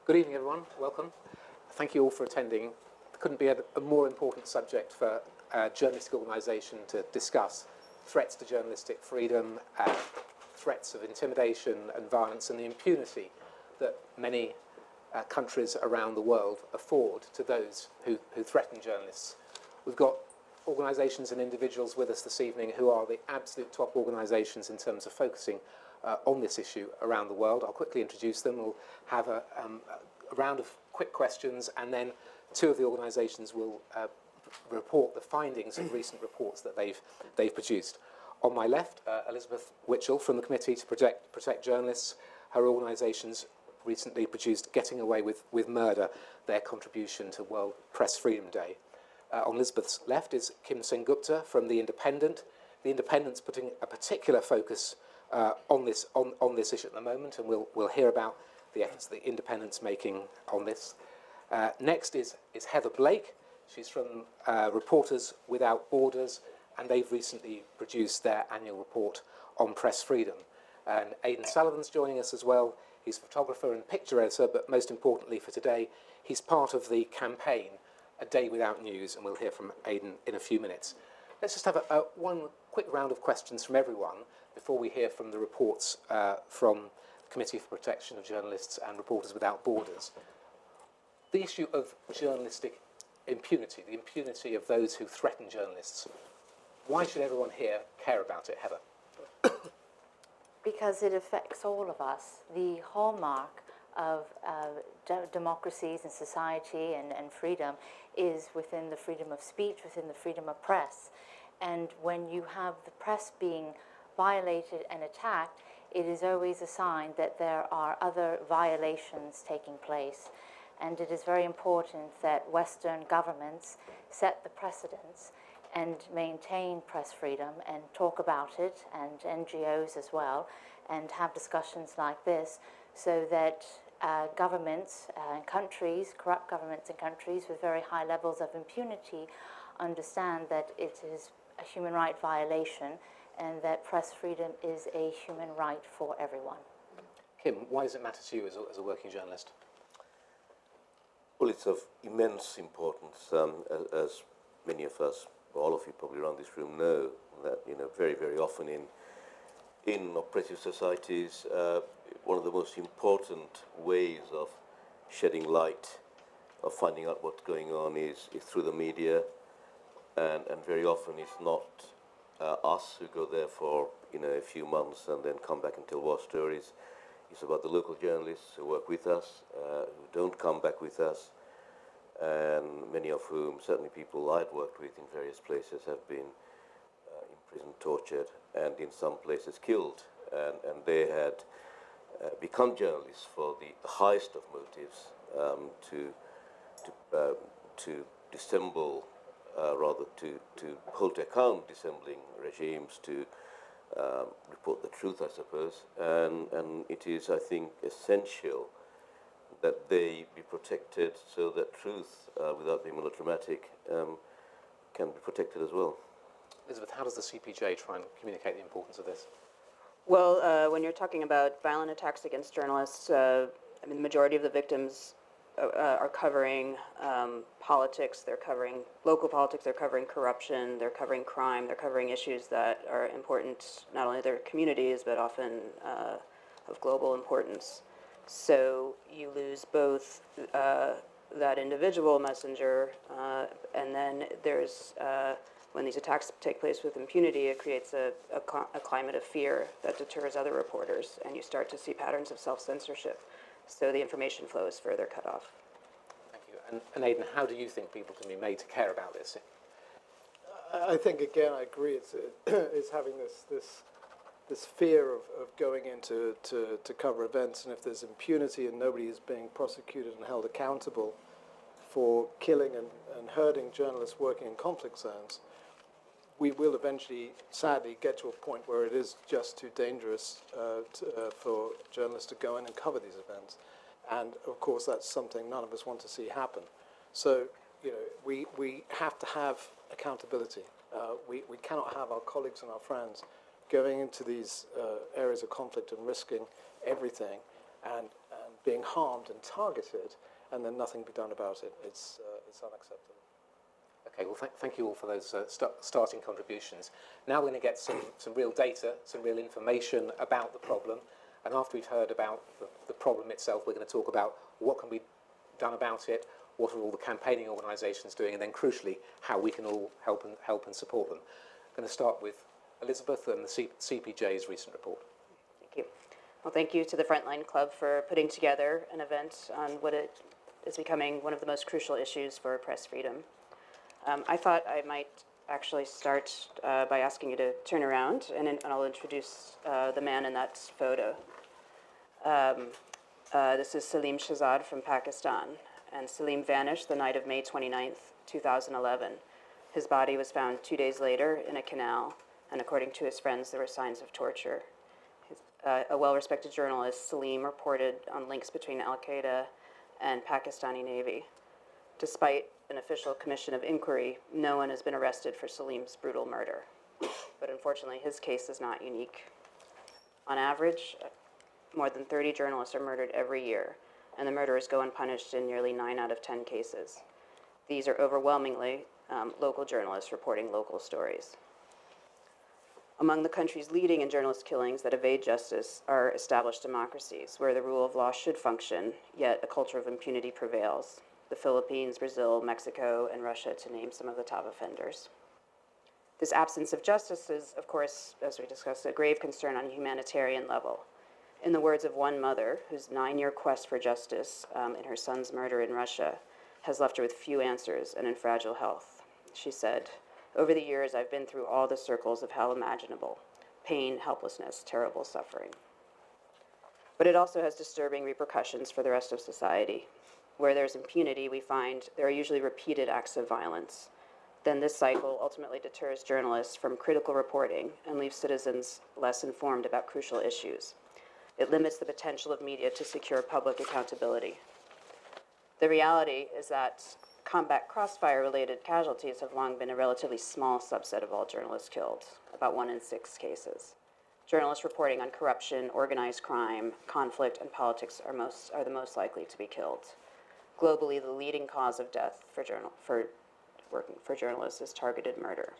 Good evening, everyone. Welcome. Thank you all for attending. There couldn't be a more important subject for a journalistic organisation to discuss. Threats to journalistic freedom, threats of intimidation and violence, and the impunity that many countries around the world afford to those who threaten journalists. We've got organisations and individuals with us this evening who are the absolute top organisations in terms of focusing on this issue around the world. I'll quickly introduce them. We'll have a round of quick questions, and then two of the organisations will report the findings of recent reports that they've produced. On my left, Elizabeth Witchell from the Committee to Protect Journalists. Her organisation's recently produced Getting Away with Murder, their contribution to World Press Freedom Day. On Elizabeth's left is Kim Sengupta from The Independent. The Independent's putting a particular focus on this issue at the moment, and we'll hear about the efforts The Independent's making on this. Next is Heather Blake. She's from Reporters Without Borders, and they've recently produced their annual report on press freedom. And Aidan Sullivan's joining us as well. He's a photographer and picture editor, but most importantly for today, he's part of the campaign A Day Without News, and we'll hear from Aidan in a few minutes. Let's just have one quick round of questions from everyone before we hear from the reports from the Committee for Protection of Journalists and Reporters Without Borders. The issue of journalistic impunity, the impunity of those who threaten journalists. Why should everyone here care about it, Heather? Because it affects all of us. The hallmark of democracies and society and freedom is within the freedom of speech, within the freedom of press. And when you have the press being violated and attacked, it is always a sign that there are other violations taking place. And it is very important that Western governments set the precedents and maintain press freedom and talk about it, and NGOs as well, and have discussions like this so that governments and countries, corrupt governments and countries with very high levels of impunity understand that it is a human right violation and that press freedom is a human right for everyone. Kim, why does it matter to you as a working journalist? Well, it's of immense importance, as many of us, all of you probably around this room know, that very, very often in oppressive societies, one of the most important ways of shedding light, of finding out what's going on is through the media, and very often it's not us who go there for a few months and then come back and tell war stories. It's about the local journalists who work with us, who don't come back with us, and many of whom, certainly people I'd worked with in various places, have been imprisoned, tortured, and in some places killed. And they had become journalists for the highest of motives, to dissemble, rather to hold to account dissembling regimes, to report the truth, I suppose. And it is, I think, essential that they be protected so that truth, without being melodramatic, can be protected as well. Elizabeth, how does the CPJ try and communicate the importance of this? Well, when you're talking about violent attacks against journalists, the majority of the victims are covering politics, they're covering local politics, they're covering corruption, they're covering crime, they're covering issues that are important not only to their communities, but often of global importance. So you lose both that individual messenger, and then there's, when these attacks take place with impunity, it creates a climate of fear that deters other reporters, and you start to see patterns of self-censorship. So the information flow is further cut off. Thank you. And Aidan, how do you think people can be made to care about this? I think, again, I agree. It's having this fear of going into to cover events, and if there's impunity and nobody is being prosecuted and held accountable for killing and hurting journalists working in conflict zones, we will eventually, sadly, get to a point where it is just too dangerous for journalists to go in and cover these events. And, of course, that's something none of us want to see happen. So, we have to have accountability. We cannot have our colleagues and our friends going into these areas of conflict and risking everything and being harmed and targeted, and then nothing be done about it. It's unacceptable. Okay, well, thank you all for those starting contributions. Now we're going to get some real data, some real information about the problem, and after we've heard about the problem itself, we're going to talk about what can be done about it, what are all the campaigning organisations doing, and then crucially, how we can all help and support them. I'm going to start with Elizabeth and the CPJ's recent report. Thank you. Well, thank you to the Frontline Club for putting together an event on what it is becoming one of the most crucial issues for press freedom. I thought I might actually start by asking you to turn around, and I'll introduce the man in that photo. This is Salim Shahzad from Pakistan, and Salim vanished the night of May 29th, 2011. His body was found 2 days later in a canal, and according to his friends, there were signs of torture. A well-respected journalist, Salim, reported on links between Al-Qaeda and Pakistani Navy. Despite an official commission of inquiry, no one has been arrested for Salim's brutal murder. But unfortunately, his case is not unique. On average, more than 30 journalists are murdered every year, and the murderers go unpunished in nearly 9 out of 10 cases. These are overwhelmingly local journalists reporting local stories. Among the countries leading in journalist killings that evade justice are established democracies, where the rule of law should function, yet a culture of impunity prevails. The Philippines, Brazil, Mexico, and Russia, to name some of the top offenders. This absence of justice is, of course, as we discussed, a grave concern on a humanitarian level. In the words of one mother, whose 9-year quest for justice in her son's murder in Russia has left her with few answers and in fragile health, she said, "Over the years, I've been through all the circles of hell imaginable: pain, helplessness, terrible suffering." But it also has disturbing repercussions for the rest of society. Where there's impunity, we find there are usually repeated acts of violence. Then this cycle ultimately deters journalists from critical reporting and leaves citizens less informed about crucial issues. It limits the potential of media to secure public accountability. The reality is that combat crossfire-related casualties have long been a relatively small subset of all journalists killed, about 1 in 6 cases. Journalists reporting on corruption, organized crime, conflict, and politics are the most likely to be killed. Globally, the leading cause of death for journalists is targeted murder.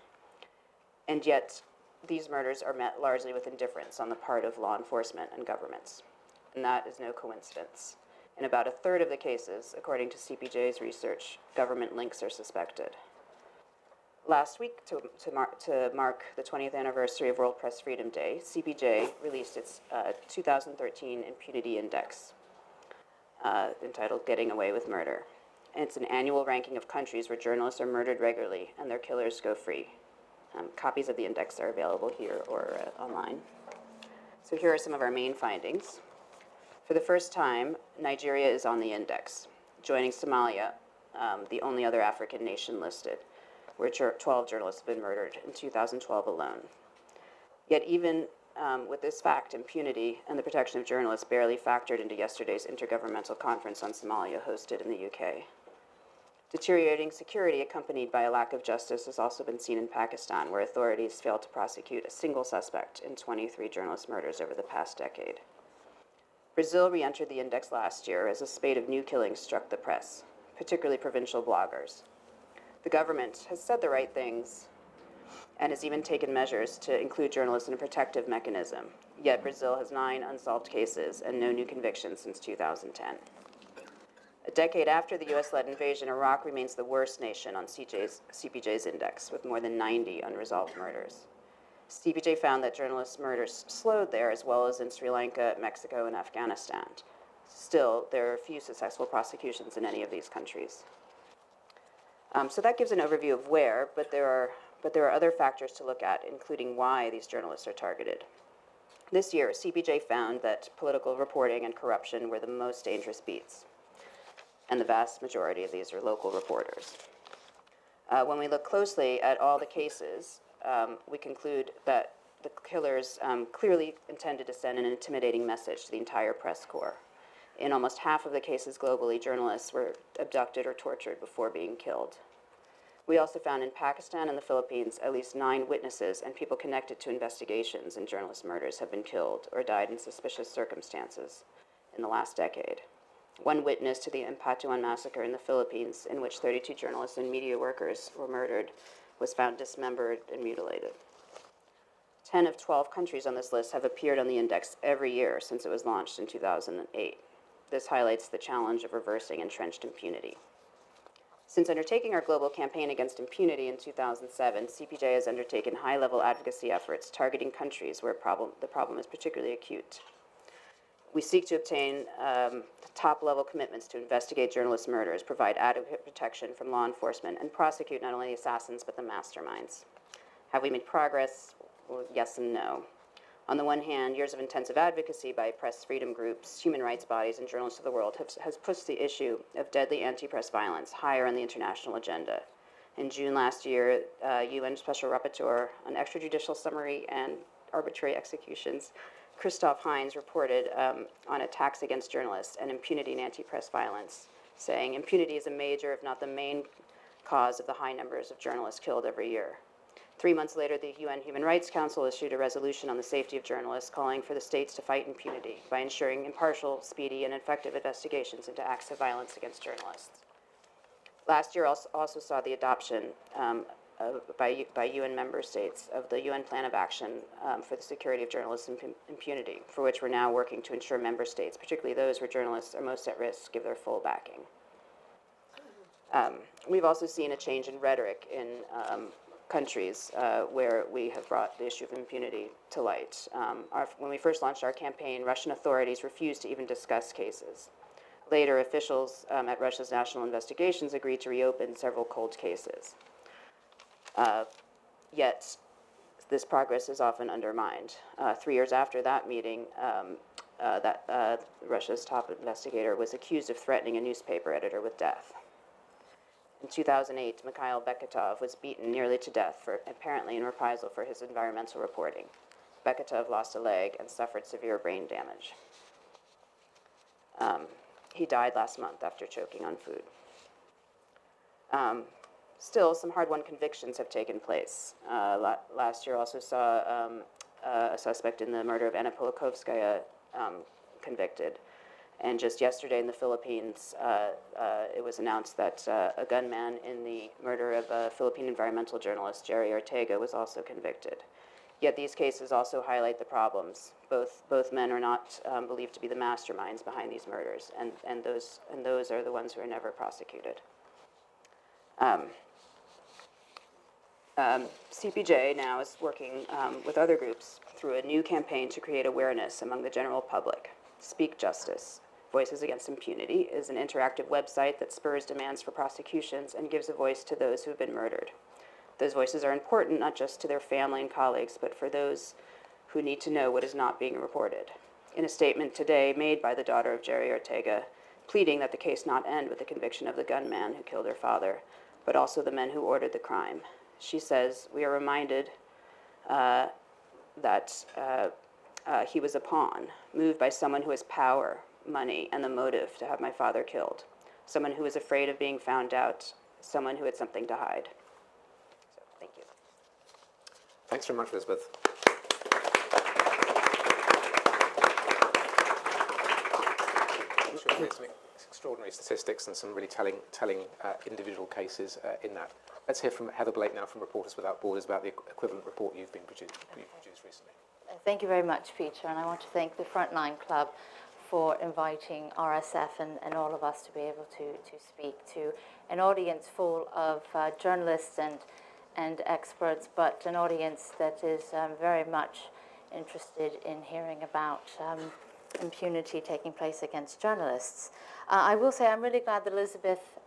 And yet, these murders are met largely with indifference on the part of law enforcement and governments. And that is no coincidence. In about a third of the cases, according to CPJ's research, government links are suspected. Last week, to mark the 20th anniversary of World Press Freedom Day, CPJ released its 2013 Impunity Index, entitled Getting Away with Murder. And it's an annual ranking of countries where journalists are murdered regularly and their killers go free. Copies of the index are available here or online. So here are some of our main findings. For the first time, Nigeria is on the index, joining Somalia, the only other African nation listed, where 12 journalists have been murdered in 2012 alone. Yet even with this fact, impunity and the protection of journalists barely factored into yesterday's Intergovernmental Conference on Somalia hosted in the UK. Deteriorating security accompanied by a lack of justice has also been seen in Pakistan, where authorities failed to prosecute a single suspect in 23 journalist murders over the past decade. Brazil re-entered the index last year as a spate of new killings struck the press, particularly provincial bloggers. The government has said the right things and has even taken measures to include journalists in a protective mechanism. Yet Brazil has 9 unsolved cases and no new convictions since 2010. A decade after the US-led invasion, Iraq remains the worst nation on CPJ's index, with more than 90 unresolved murders. CPJ found that journalists' murders slowed there, as well as in Sri Lanka, Mexico, and Afghanistan. Still, there are few successful prosecutions in any of these countries. So that gives an overview of where, but there are other factors to look at, including why these journalists are targeted. This year, CPJ found that political reporting and corruption were the most dangerous beats, and the vast majority of these are local reporters. When we look closely at all the cases, we conclude that the killers clearly intended to send an intimidating message to the entire press corps. In almost half of the cases globally, journalists were abducted or tortured before being killed. We also found in Pakistan and the Philippines, at least 9 witnesses and people connected to investigations in journalist murders have been killed or died in suspicious circumstances in the last decade. one witness to the Impatuan massacre in the Philippines, in which 32 journalists and media workers were murdered, was found dismembered and mutilated. 10 of 12 countries on this list have appeared on the index every year since it was launched in 2008. This highlights the challenge of reversing entrenched impunity. Since undertaking our global campaign against impunity in 2007, CPJ has undertaken high-level advocacy efforts targeting countries where the problem is particularly acute. We seek to obtain top-level commitments to investigate journalist murders, provide adequate protection from law enforcement, and prosecute not only the assassins but the masterminds. Have we made progress? Well, yes and no. On the one hand, years of intensive advocacy by press freedom groups, human rights bodies, and journalists of the world has pushed the issue of deadly anti-press violence higher on the international agenda. In June last year, UN Special Rapporteur on Extrajudicial Summary and Arbitrary Executions, Christoph Heinz, reported on attacks against journalists and impunity in anti-press violence, saying impunity is a major, if not the main, cause of the high numbers of journalists killed every year. 3 months later, the UN Human Rights Council issued a resolution on the safety of journalists, calling for the states to fight impunity by ensuring impartial, speedy, and effective investigations into acts of violence against journalists. Last year also saw the adoption by UN member states of the UN Plan of Action for the Security of Journalists and Impunity, for which we're now working to ensure member states, particularly those where journalists are most at risk, give their full backing. We've also seen a change in rhetoric in countries where we have brought the issue of impunity to light. When we first launched our campaign, Russian authorities refused to even discuss cases. Later, officials at Russia's National Investigations agreed to reopen several cold cases. Yet, this progress is often undermined. 3 years after that meeting, Russia's top investigator was accused of threatening a newspaper editor with death. In 2008, Mikhail Beketov was beaten nearly to death, apparently in reprisal for his environmental reporting. Beketov lost a leg and suffered severe brain damage. He died last month after choking on food. Still, some hard-won convictions have taken place. Last year also saw a suspect in the murder of Anna Politkovskaya convicted. And just yesterday in the Philippines, it was announced that a gunman in the murder of a Philippine environmental journalist, Jerry Ortega, was also convicted. Yet these cases also highlight the problems. Both men are not believed to be the masterminds behind these murders, and those are the ones who are never prosecuted. CPJ now is working with other groups through a new campaign to create awareness among the general public. Speak Justice, Voices Against Impunity, is an interactive website that spurs demands for prosecutions and gives a voice to those who have been murdered. Those voices are important not just to their family and colleagues, but for those who need to know what is not being reported. In a statement today made by the daughter of Jerry Ortega, pleading that the case not end with the conviction of the gunman who killed her father, but also the men who ordered the crime, she says, "We are reminded that he was a pawn, moved by someone who has power, money, and the motive to have my father killed. Someone who was afraid of being found out, someone who had something to hide." So, thank you. Thanks very much, Elizabeth. I'm sure there's some extraordinary statistics and some really telling individual cases in that. Let's hear from Heather Blake now from Reporters Without Borders about the equivalent report you've produced recently. Thank you very much, Peter, and I want to thank the Frontline Club for inviting RSF and all of us to be able to speak to an audience full of journalists and experts, but an audience that is very much interested in hearing about impunity taking place against journalists. I will say I'm really glad that Elizabeth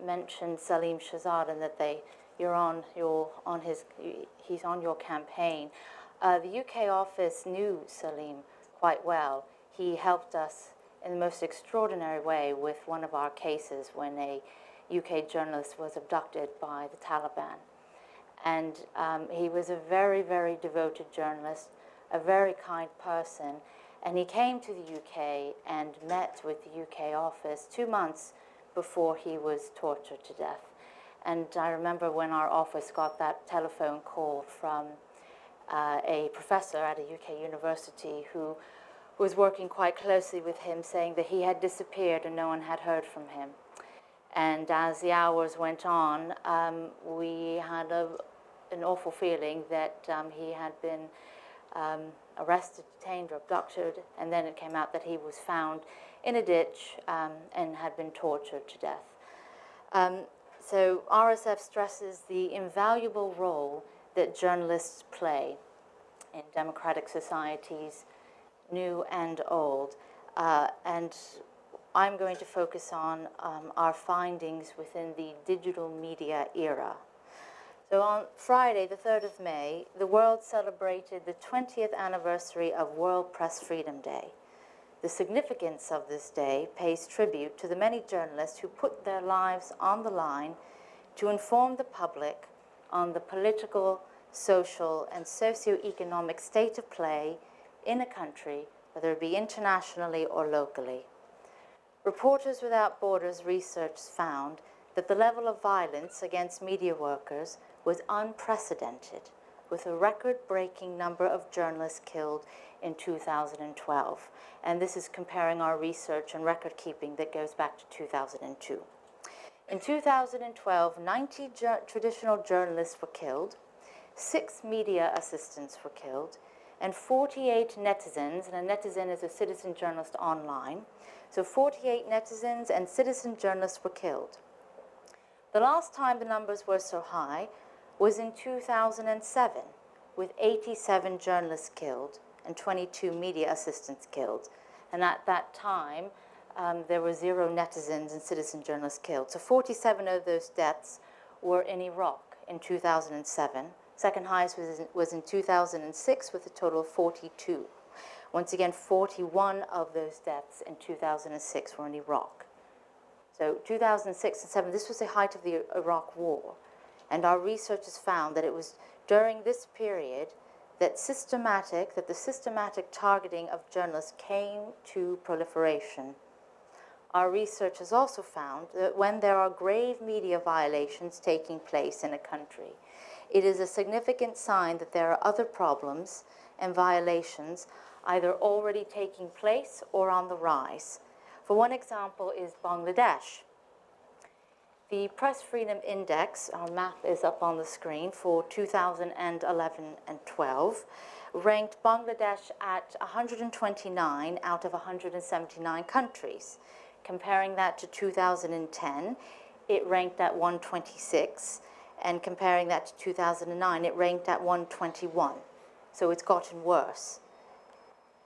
mentioned Salim Shahzad and that he's on your campaign. The UK office knew Salim quite well. He helped us in the most extraordinary way with one of our cases when a UK journalist was abducted by the Taliban. And he was a very, very devoted journalist, a very kind person. And he came to the UK and met with the UK office 2 months before he was tortured to death. And I remember when our office got that telephone call from a professor at a UK university who was working quite closely with him, saying that he had disappeared and no one had heard from him. And as the hours went on, we had an awful feeling that he had been arrested, detained, or abducted, and then it came out that he was found in a ditch and had been tortured to death. So RSF stresses the invaluable role that journalists play in democratic societies, new and old. And I'm going to focus on our findings within the digital media era. So on Friday, the 3rd of May, the world celebrated the 20th anniversary of World Press Freedom Day. The significance of this day pays tribute to the many journalists who put their lives on the line to inform the public on the political, social, and socio-economic state of play in a country, whether it be internationally or locally. Reporters Without Borders research found that the level of violence against media workers was unprecedented, with a record-breaking number of journalists killed in 2012. And this is comparing our research and record-keeping that goes back to 2002. In 2012, 90 traditional journalists were killed, 6 media assistants were killed, and 48 netizens, and a netizen is a citizen journalist online, so 48 netizens and citizen journalists were killed. The last time the numbers were so high was in 2007, with 87 journalists killed and 22 media assistants killed. And at that time, there were 0 netizens and citizen journalists killed. So 47 of those deaths were in Iraq in 2007. Second highest was in 2006 with a total of 42. Once again, 41 of those deaths in 2006 were in Iraq. So 2006 and 2007, this was the height of the Iraq War. And our researchers found that it was during this period that the systematic targeting of journalists came to proliferation. Our researchers also found that when there are grave media violations taking place in a country, it is a significant sign that there are other problems and violations either already taking place or on the rise. For one example is Bangladesh. The Press Freedom Index, our map is up on the screen, for 2011 and 12, ranked Bangladesh at 129 out of 179 countries. Comparing that to 2010, it ranked at 126, and comparing that to 2009, it ranked at 121. So it's gotten worse.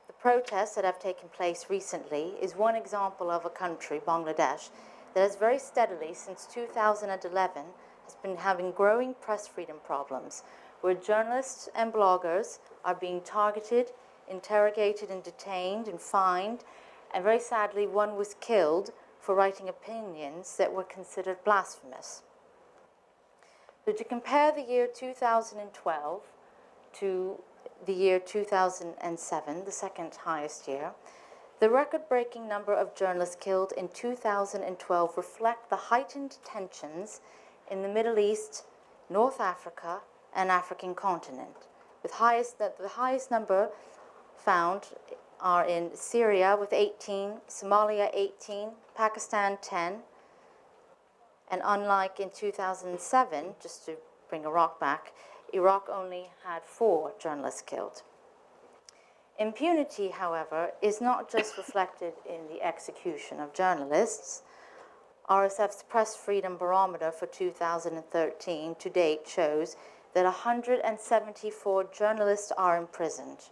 The protests that have taken place recently is one example of a country, Bangladesh, that has very steadily, since 2011, has been having growing press freedom problems, where journalists and bloggers are being targeted, interrogated and detained and fined, and very sadly, one was killed for writing opinions that were considered blasphemous. So to compare the year 2012 to the year 2007, the second highest year, the record-breaking number of journalists killed in 2012 reflect the heightened tensions in the Middle East, North Africa, and African continent. The highest number found are in Syria with 18, Somalia 18, Pakistan 10, and unlike in 2007, just to bring Iraq back, Iraq only had 4 journalists killed. Impunity, however, is not just reflected in the execution of journalists. RSF's Press Freedom Barometer for 2013 to date shows that 174 journalists are imprisoned.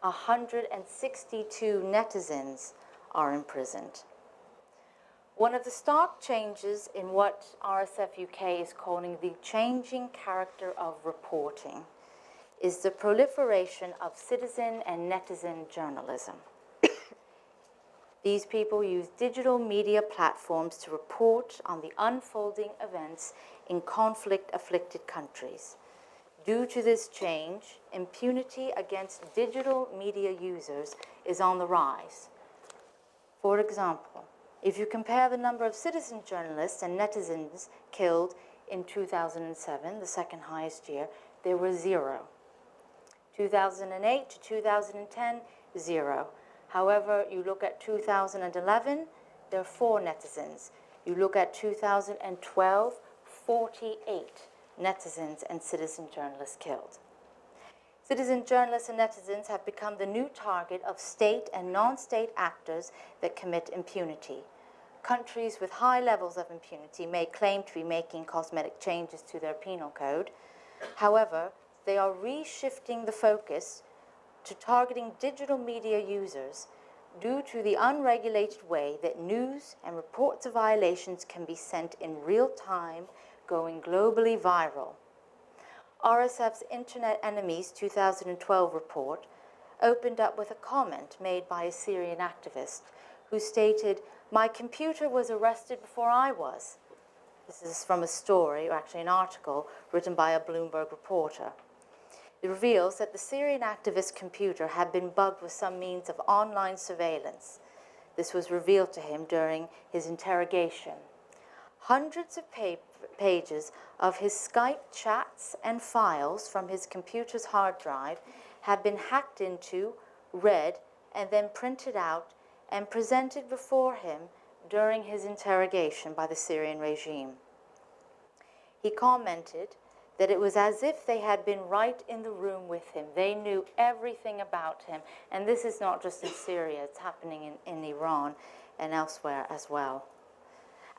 162 netizens are imprisoned. One of the stark changes in what RSF UK is calling the changing character of reporting is the proliferation of citizen and netizen journalism. These people use digital media platforms to report on the unfolding events in conflict-afflicted countries. Due to this change, impunity against digital media users is on the rise. For example, if you compare the number of citizen journalists and netizens killed in 2007, the second highest year, there were 0. 2008 to 2010, 0. However, you look at 2011, there are 4 netizens. You look at 2012, 48 netizens and citizen journalists killed. Citizen journalists and netizens have become the new target of state and non-state actors that commit impunity. Countries with high levels of impunity may claim to be making cosmetic changes to their penal code. However, they are reshifting the focus to targeting digital media users due to the unregulated way that news and reports of violations can be sent in real time, going globally viral. RSF's Internet Enemies 2012 report opened up with a comment made by a Syrian activist who stated, "My computer was arrested before I was." This is from a story, or actually an article, written by a Bloomberg reporter. It reveals that the Syrian activist's computer had been bugged with some means of online surveillance. This was revealed to him during his interrogation. Hundreds of pages of his Skype chats and files from his computer's hard drive have been hacked into, read, and then printed out and presented before him during his interrogation by the Syrian regime. He commented that it was as if they had been right in the room with him. They knew everything about him. And this is not just in Syria, it's happening in Iran and elsewhere as well.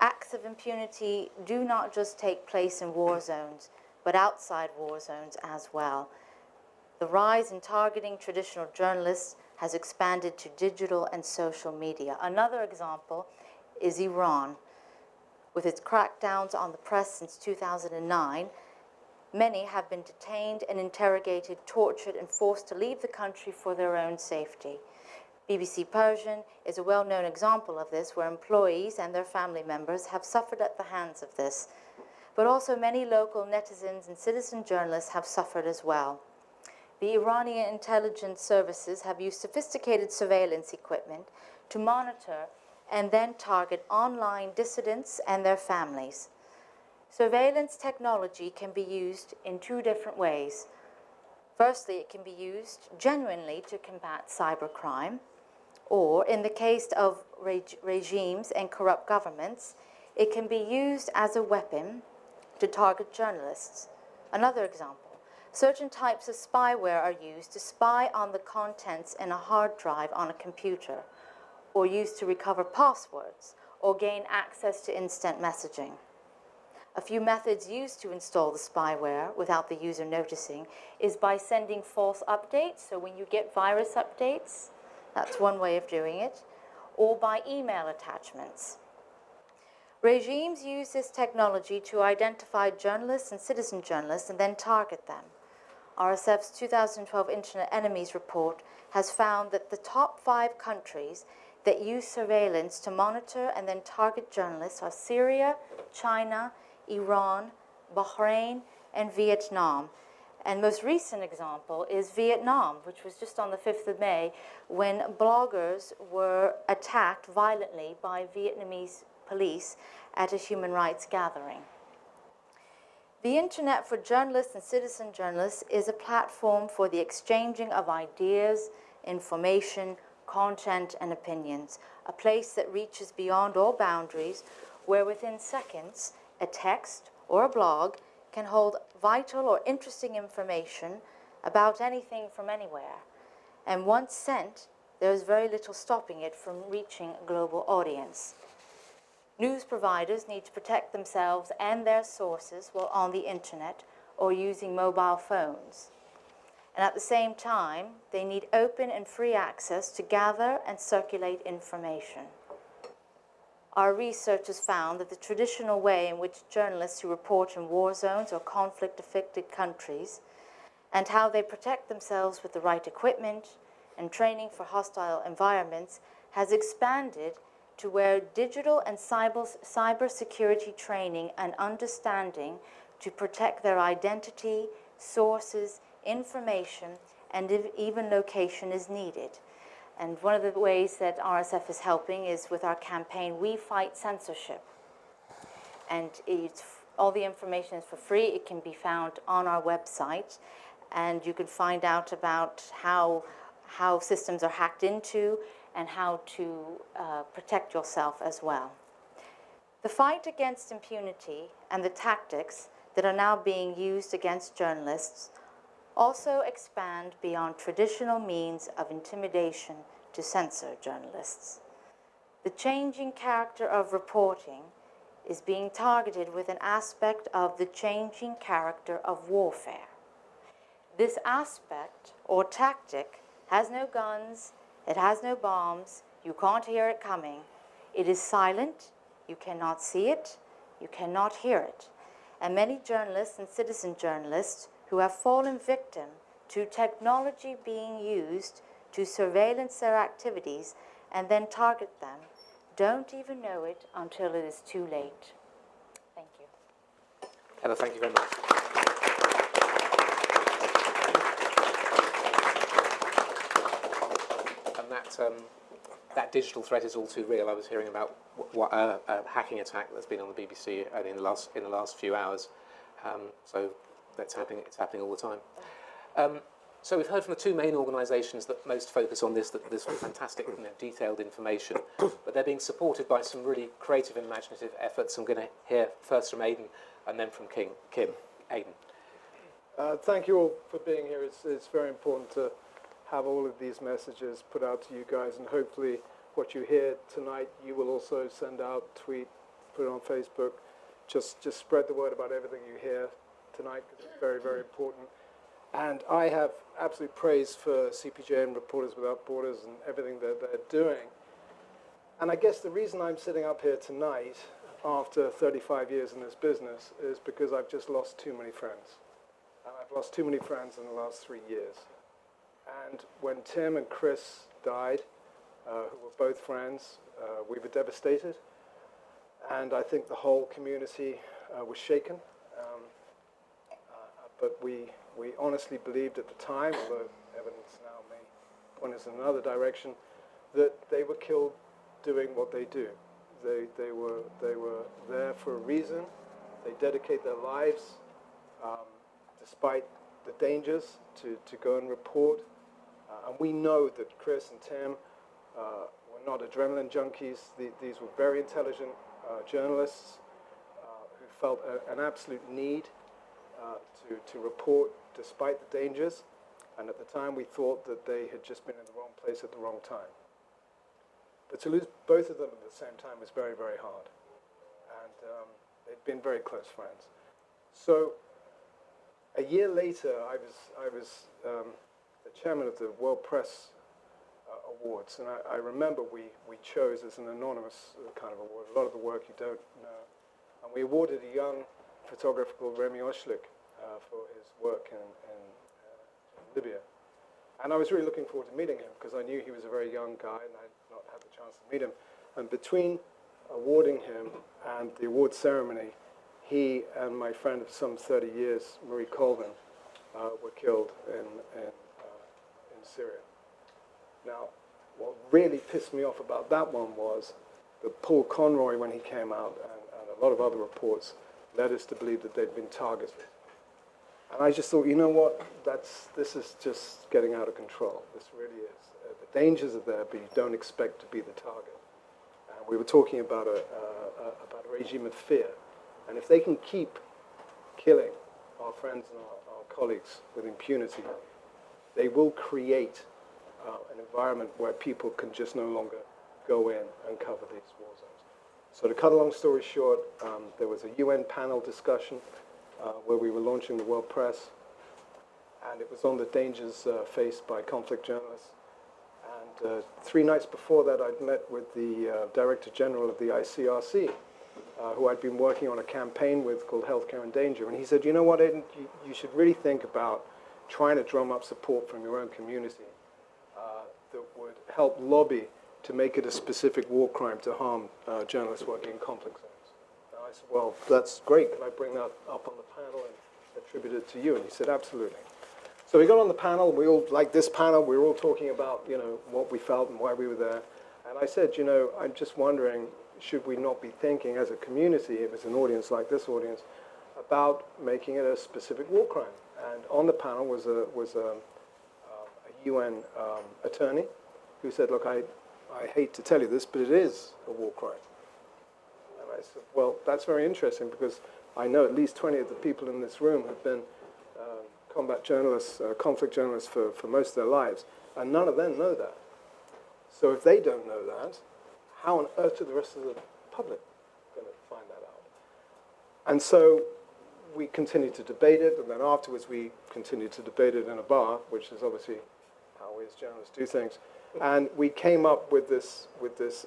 Acts of impunity do not just take place in war zones, but outside war zones as well. The rise in targeting traditional journalists has expanded to digital and social media. Another example is Iran. With its crackdowns on the press since 2009, many have been detained and interrogated, tortured, and forced to leave the country for their own safety. BBC Persian is a well-known example of this, where employees and their family members have suffered at the hands of this. But also many local netizens and citizen journalists have suffered as well. The Iranian intelligence services have used sophisticated surveillance equipment to monitor and then target online dissidents and their families. Surveillance technology can be used in 2 different ways. Firstly, it can be used genuinely to combat cybercrime, or in the case of regimes and corrupt governments, it can be used as a weapon to target journalists. Another example, certain types of spyware are used to spy on the contents in a hard drive on a computer, or used to recover passwords, or gain access to instant messaging. A few methods used to install the spyware without the user noticing is by sending false updates. So when you get virus updates, that's one way of doing it, or by email attachments. Regimes use this technology to identify journalists and citizen journalists and then target them. RSF's 2012 Internet Enemies report has found that the top 5 countries that use surveillance to monitor and then target journalists are Syria, China, Iran, Bahrain, and Vietnam. And most recent example is Vietnam, which was just on the 5th of May, when bloggers were attacked violently by Vietnamese police at a human rights gathering. The Internet for journalists and citizen journalists is a platform for the exchanging of ideas, information, content, and opinions, a place that reaches beyond all boundaries, where within seconds, a text or a blog can hold vital or interesting information about anything from anywhere. And once sent, there is very little stopping it from reaching a global audience. News providers need to protect themselves and their sources while on the internet or using mobile phones. And at the same time, they need open and free access to gather and circulate information. Our research has found that the traditional way in which journalists who report in war zones or conflict-affected countries and how they protect themselves with the right equipment and training for hostile environments has expanded to where digital and cyber security training and understanding to protect their identity, sources, information, and even location is needed. And one of the ways that RSF is helping is with our campaign, We Fight Censorship. And all the information is for free. It can be found on our website. And you can find out about how how systems are hacked into, and how to protect yourself as well. The fight against impunity and the tactics that are now being used against journalists also expand beyond traditional means of intimidation to censor journalists. The changing character of reporting is being targeted with an aspect of the changing character of warfare. This aspect or tactic has no guns, it has no bombs, you can't hear it coming. It is silent, you cannot see it, you cannot hear it. And many journalists and citizen journalists who have fallen victim to technology being used to surveillance their activities and then target them don't even know it until it is too late. Thank you. Heather, thank you very much. And that digital threat is all too real. I was hearing about a hacking attack that's been on the BBC only in the last few hours. So that's happening. It's happening all the time. So we've heard from the two main organisations that most focus on this fantastic, detailed information, but they're being supported by some really creative and imaginative efforts. I'm going to hear first from Aidan and then from Kim. Aidan. Thank you all for being here. It's very important to have all of these messages put out to you guys, and hopefully what you hear tonight you will also send out, tweet, put it on Facebook. Just spread the word about everything you hear tonight, because it's very, very important. And I have absolute praise for CPJ and Reporters Without Borders and everything that they're doing. And I guess the reason I'm sitting up here tonight after 35 years in this business is because I've just lost too many friends. And I've lost too many friends in the last 3 years. And when Tim and Chris died, who were both friends, we were devastated. And I think the whole community was shaken. But we honestly believed at the time, although evidence now may point us in another direction, that they were killed doing what they do. They were there for a reason. They dedicate their lives, despite the dangers, to go and report. And we know that Chris and Tim were not adrenaline junkies. These were very intelligent journalists who felt an absolute need to report despite the dangers, and at the time we thought that they had just been in the wrong place at the wrong time. But to lose both of them at the same time was very, very hard, and they'd been very close friends. So a year later, I was the chairman of the World Press Awards, and I remember we chose as an anonymous kind of award, a lot of the work you don't know, and we awarded a young photographer called Remy Oshlik for his work in Libya. And I was really looking forward to meeting him, because I knew he was a very young guy and I'd not had the chance to meet him. And between awarding him and the award ceremony, he and my friend of some 30 years, Marie Colvin, were killed in Syria. Now, what really pissed me off about that one was that Paul Conroy, when he came out, and a lot of other reports, led us to believe that they'd been targeted. And I just thought, you know what, this is just getting out of control. This really is. The dangers are there, but you don't expect to be the target. And we were talking about a regime of fear. And if they can keep killing our friends and our colleagues with impunity, they will create an environment where people can just no longer go in and cover these war zones. So to cut a long story short, there was a UN panel discussion where we were launching the World Press, and it was on the dangers faced by conflict journalists. And 3 nights before that, I'd met with the Director General of the ICRC, who I'd been working on a campaign with called Healthcare in Danger. And he said, you know what, Aidan, you should really think about trying to drum up support from your own community that would help lobby to make it a specific war crime to harm journalists working in conflict zones. And I said, well, that's great. Can I bring that up on the panel and attribute it to you? And he said, absolutely. So we got on the panel. We all, like this panel, we were all talking about, what we felt and why we were there. And I said, I'm just wondering, should we not be thinking as a community, if it's an audience like this audience, about making it a specific war crime? And on the panel was a UN attorney who said, look, I hate to tell you this, but it is a war crime. And I said, well, that's very interesting because I know at least 20 of the people in this room have been combat journalists, conflict journalists for most of their lives, and none of them know that. So if they don't know that, how on earth are the rest of the public going to find that out? And so we continued to debate it, and then afterwards we continued to debate it in a bar, which is obviously how we as journalists do things. And we came up with this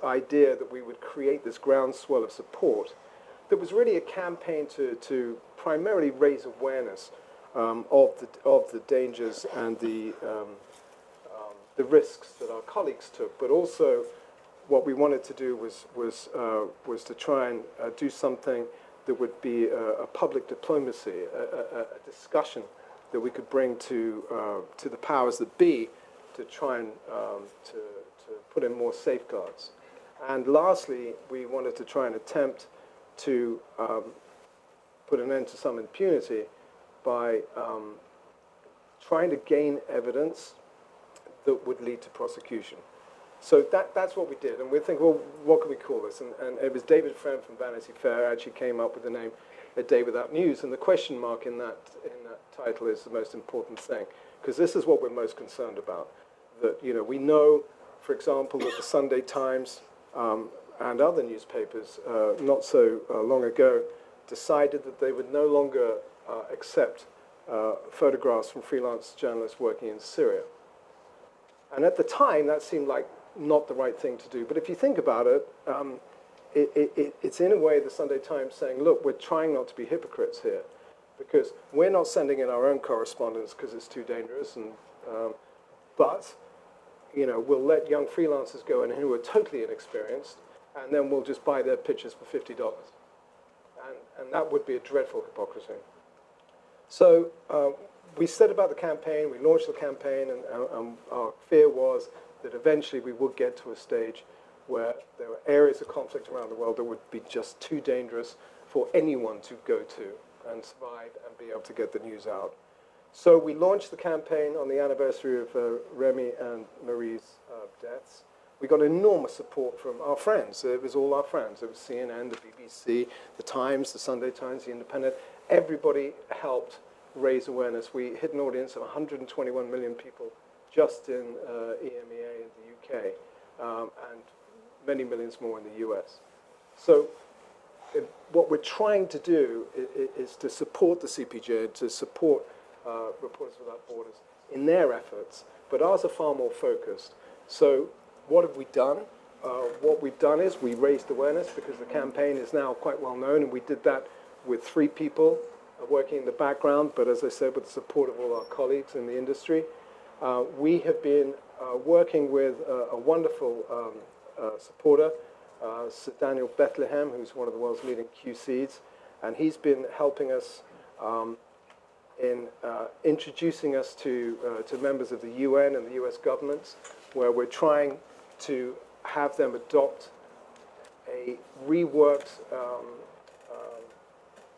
idea that we would create this groundswell of support that was really a campaign to primarily raise awareness of the dangers and the risks that our colleagues took, but also what we wanted to do was to try and do something that would be a public diplomacy, a discussion that we could bring to the powers that be to try and to put in more safeguards. And lastly, we wanted to try and attempt to put an end to some impunity by trying to gain evidence that would lead to prosecution. So that's what we did, and we think, well, what can we call this? And it was David Friend from Vanity Fair actually came up with the name A Day Without News, and the question mark in that title is the most important thing, because this is what we're most concerned about. That, you know, we know, for example, that the Sunday Times and other newspapers not so long ago decided that they would no longer accept photographs from freelance journalists working in Syria. And at the time, that seemed like not the right thing to do. But if you think about it, it's in a way the Sunday Times saying, look, we're trying not to be hypocrites here, because we're not sending in our own correspondence because it's too dangerous, and but you know, we'll let young freelancers go in who are totally inexperienced, and then we'll just buy their pictures for $50. And that would be a dreadful hypocrisy. So we set about the campaign, we launched the campaign, and our fear was that eventually we would get to a stage where there were areas of conflict around the world that would be just too dangerous for anyone to go to and survive and be able to get the news out. So we launched the campaign on the anniversary of Remy and Marie's deaths. We got enormous support from our friends. It was all our friends. It was CNN, the BBC, the Times, the Sunday Times, the Independent. Everybody helped raise awareness. We hit an audience of 121 million people just in EMEA in the UK, and many millions more in the US. So what we're trying to do is to support the CPJ, to support Reporters Without Borders in their efforts, but ours are far more focused. So what have we done? What we've done is we raised awareness because the campaign is now quite well known, and we did that with 3 people working in the background, but as I said, with the support of all our colleagues in the industry. We have been working with a wonderful supporter, Sir Daniel Bethlehem, who's one of the world's leading QCs, and he's been helping us in introducing us to members of the UN and the US governments, where we're trying to have them adopt a reworked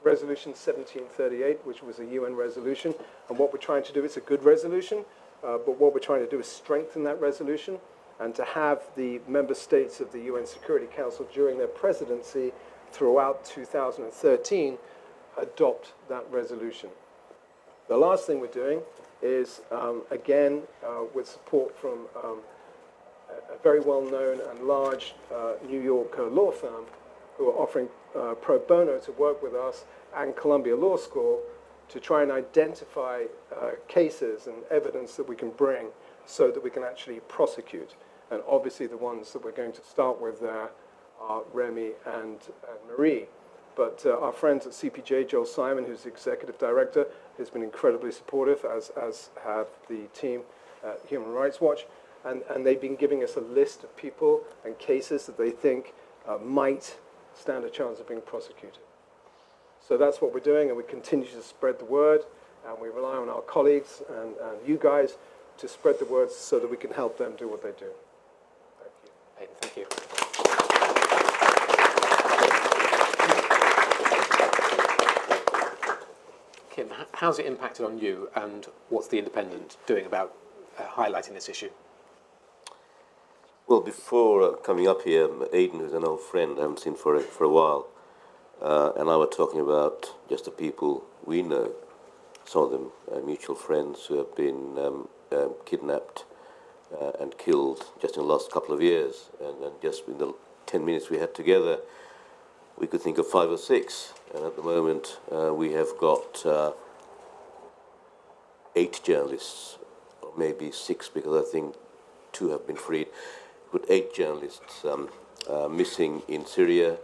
Resolution 1738, which was a UN resolution. And what we're trying to do, it's a good resolution, but what we're trying to do is strengthen that resolution and to have the member states of the UN Security Council during their presidency throughout 2013 adopt that resolution. The last thing we're doing is, again, with support from a very well-known and large New York law firm who are offering pro bono to work with us and Columbia Law School to try and identify cases and evidence that we can bring so that we can actually prosecute. And obviously the ones that we're going to start with there are Remy and Marie. But our friends at CPJ, Joel Simon, who's the executive director, has been incredibly supportive, as have the team at Human Rights Watch. And they've been giving us a list of people and cases that they think might stand a chance of being prosecuted. So that's what we're doing, and we continue to spread the word, and we rely on our colleagues and you guys to spread the word so that we can help them do what they do. Thank you. Thank you. Kim, how's it impacted on you, and what's the Independent doing about highlighting this issue? Well, before coming up here, Aidan, who's an old friend I haven't seen for a while, and I were talking about just the people we know, some of them mutual friends who have been kidnapped and killed just in the last couple of years. And just in the 10 minutes we had together, we could think of 5 or 6. And at the moment, we have got 8 journalists, or maybe 6, because I think 2 have been freed. With 8 journalists missing in Syria.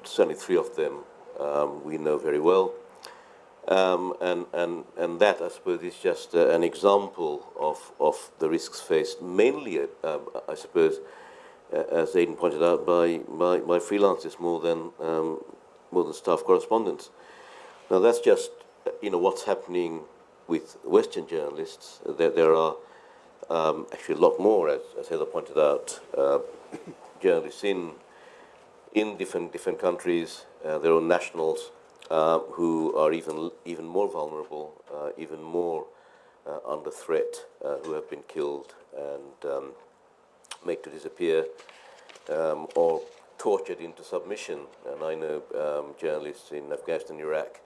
Certainly 3 of them we know very well. And that, I suppose, is just an example of the risks faced, mainly, I suppose, as Aidan pointed out, by freelancers more than staff correspondents. Now, that's just what's happening with Western journalists. There are actually a lot more, as Heather pointed out, journalists in different countries, their own nationals, who are even more vulnerable, even more under threat, who have been killed and made to disappear, or tortured into submission. And I know journalists in Afghanistan, Iraq,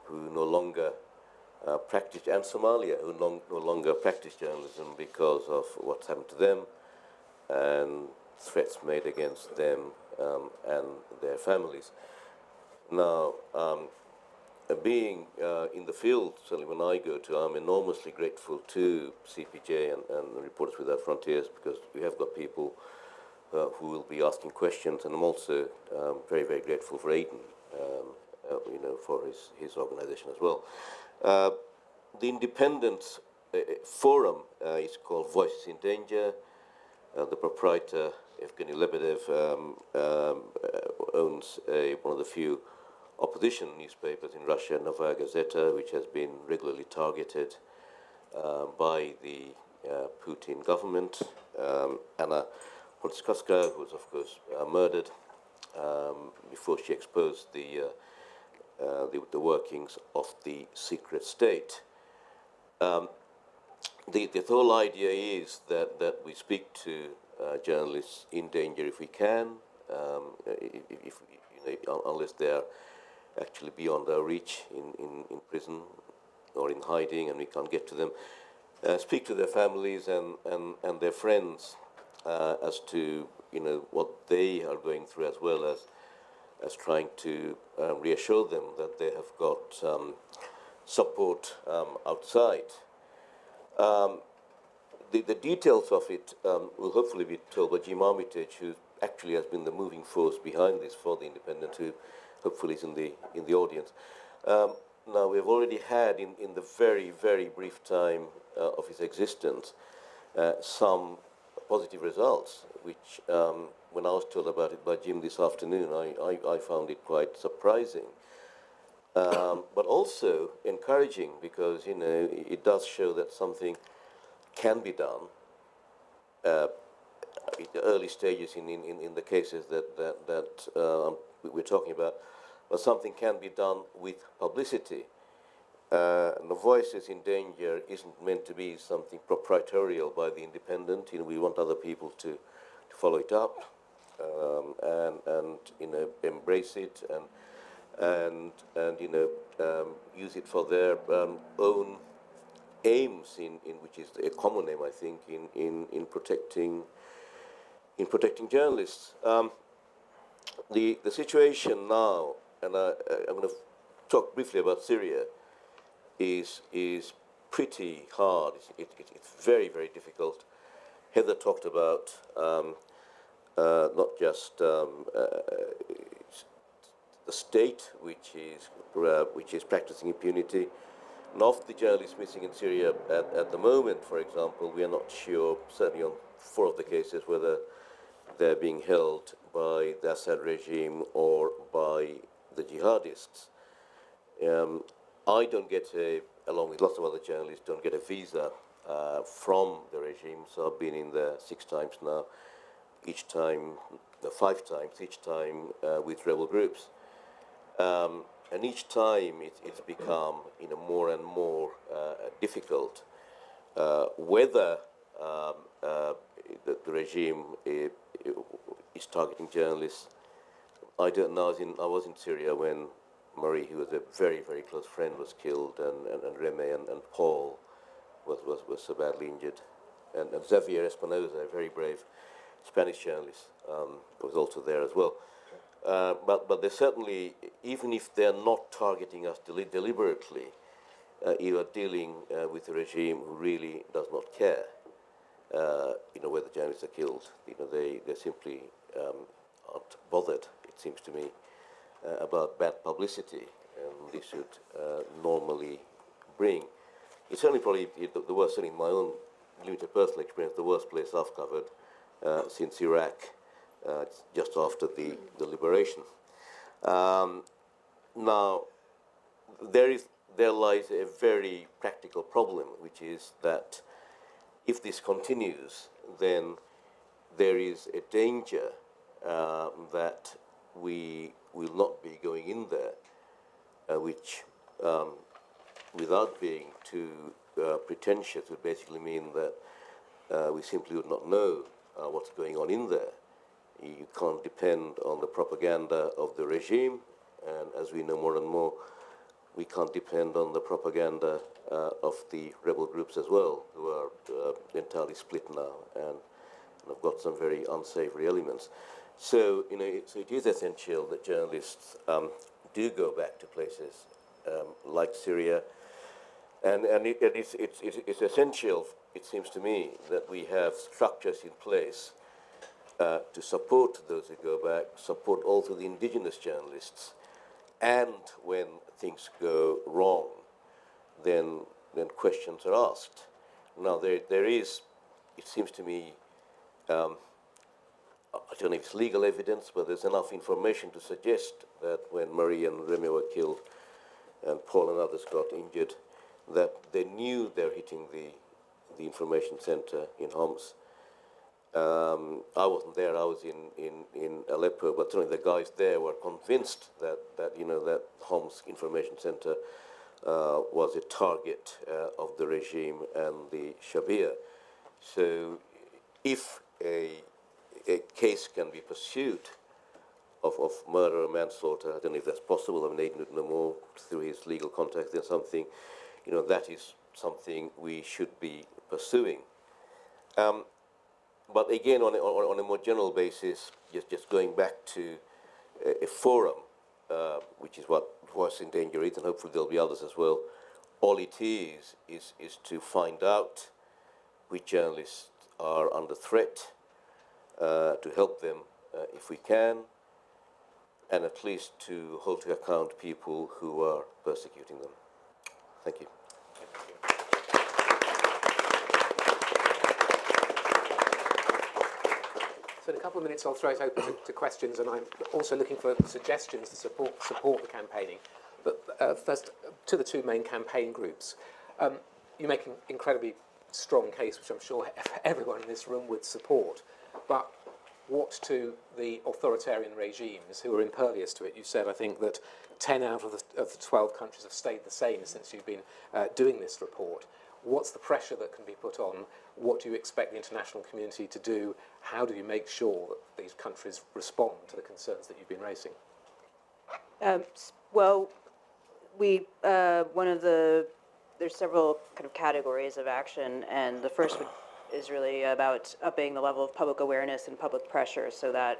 who no longer practice, and Somalia, who no longer practice journalism because of what's happened to them and threats made against them and their families. Now, being in the field, certainly when I go to, I'm enormously grateful to CPJ and Reporters Without Frontiers, because we have got people who will be asking questions, and I'm also very, very grateful for Aidan, for his organisation as well. The independent forum is called Voices in Danger. The proprietor, Evgeny Lebedev, owns one of the few opposition newspapers in Russia, Novaya Gazeta, which has been regularly targeted by the Putin government. Anna Politkovskaya, who was, of course, murdered before she exposed the workings of the secret state. The whole idea is that we speak to journalists in danger if we can, unless they are actually beyond our reach in prison or in hiding and we can't get to them. Speak to their families and their friends as to what they are going through, as well as trying to reassure them that they have got support outside. The details of it will hopefully be told by Jim Armitage, who actually has been the moving force behind this for the Independent, who hopefully is in the audience. Now, we've already had, in the very, very brief time of its existence, some positive results, which, when I was told about it by Jim this afternoon, I found it quite surprising. But also encouraging, because it does show that something can be done in the early stages in the cases that we're talking about, but something can be done with publicity. And the Voices in Danger isn't meant to be something proprietorial by the Independent. We want other people to follow it up and embrace it and use it for their own aims, in which is a common aim, I think, in protecting journalists. The situation now, and I'm going to talk briefly about Syria, is pretty hard. It's very, very difficult. Heather talked about not just the state, which is practicing impunity. And of the journalists missing in Syria at the moment, for example, we are not sure, certainly on 4 of the cases, whether they're being held by the Assad regime or by the jihadists. I don't get along with lots of other journalists, don't get a visa from the regime, so I've been in there 6 times now, 5 times, each time with rebel groups. And each time it's become more and more difficult. whether the regime is targeting journalists, I don't know. I was in Syria when Marie, who was a very, very close friend, was killed, and Reme and Paul was so badly injured. And Xavier Espinosa, a very brave Spanish journalist, was also there as well. But they certainly, even if they're not targeting us deliberately, you are dealing with a regime who really does not care, whether journalists are killed. They simply aren't bothered, it seems to me, about bad publicity they should normally bring. It's certainly probably the worst, certainly in my own limited personal experience, the worst place I've covered since Iraq, just after the liberation. Now, there lies a very practical problem, which is that if this continues, then there is a danger that we will not be going in there, which, without being too pretentious, would basically mean that we simply would not know what's going on in there. You can't depend on the propaganda of the regime, and as we know more and more, we can't depend on the propaganda of the rebel groups as well, who are entirely split now and have got some very unsavory elements. So, so it is essential that journalists do go back to places like Syria, and it's essential, it seems to me, that we have structures in place to support those who go back, support also the indigenous journalists, and when things go wrong, then questions are asked. Now there is, it seems to me, I don't know if it's legal evidence, but there's enough information to suggest that when Marie and Remy were killed and Paul and others got injured, that they knew they were hitting the information center in Homs. I wasn't there, I was in Aleppo, but certainly the guys there were convinced that Homs information center was a target of the regime and the Shabia. So if a case can be pursued of murder or manslaughter, I don't know if that's possible, I mean, Aidan would know more through his legal contacts than something, that is something we should be pursuing. But again, on a more general basis, just going back to a forum, which is what was in danger, and hopefully there'll be others as well, all it is to find out which journalists are under threat, to help them if we can, and at least to hold to account people who are persecuting them. Thank you. So in a couple of minutes, I'll throw it open to questions, and I'm also looking for suggestions to support the campaigning. But first, to the two main campaign groups, you make an incredibly strong case, which I'm sure everyone in this room would support. But what to the authoritarian regimes who are impervious to it? You said, I think, that 10 out of the 12 countries have stayed the same since you've been doing this report. What's the pressure that can be put on? What do you expect the international community to do? How do you make sure that these countries respond to the concerns that you've been raising? Well, there's several kind of categories of action, and the first is really about upping the level of public awareness and public pressure, so that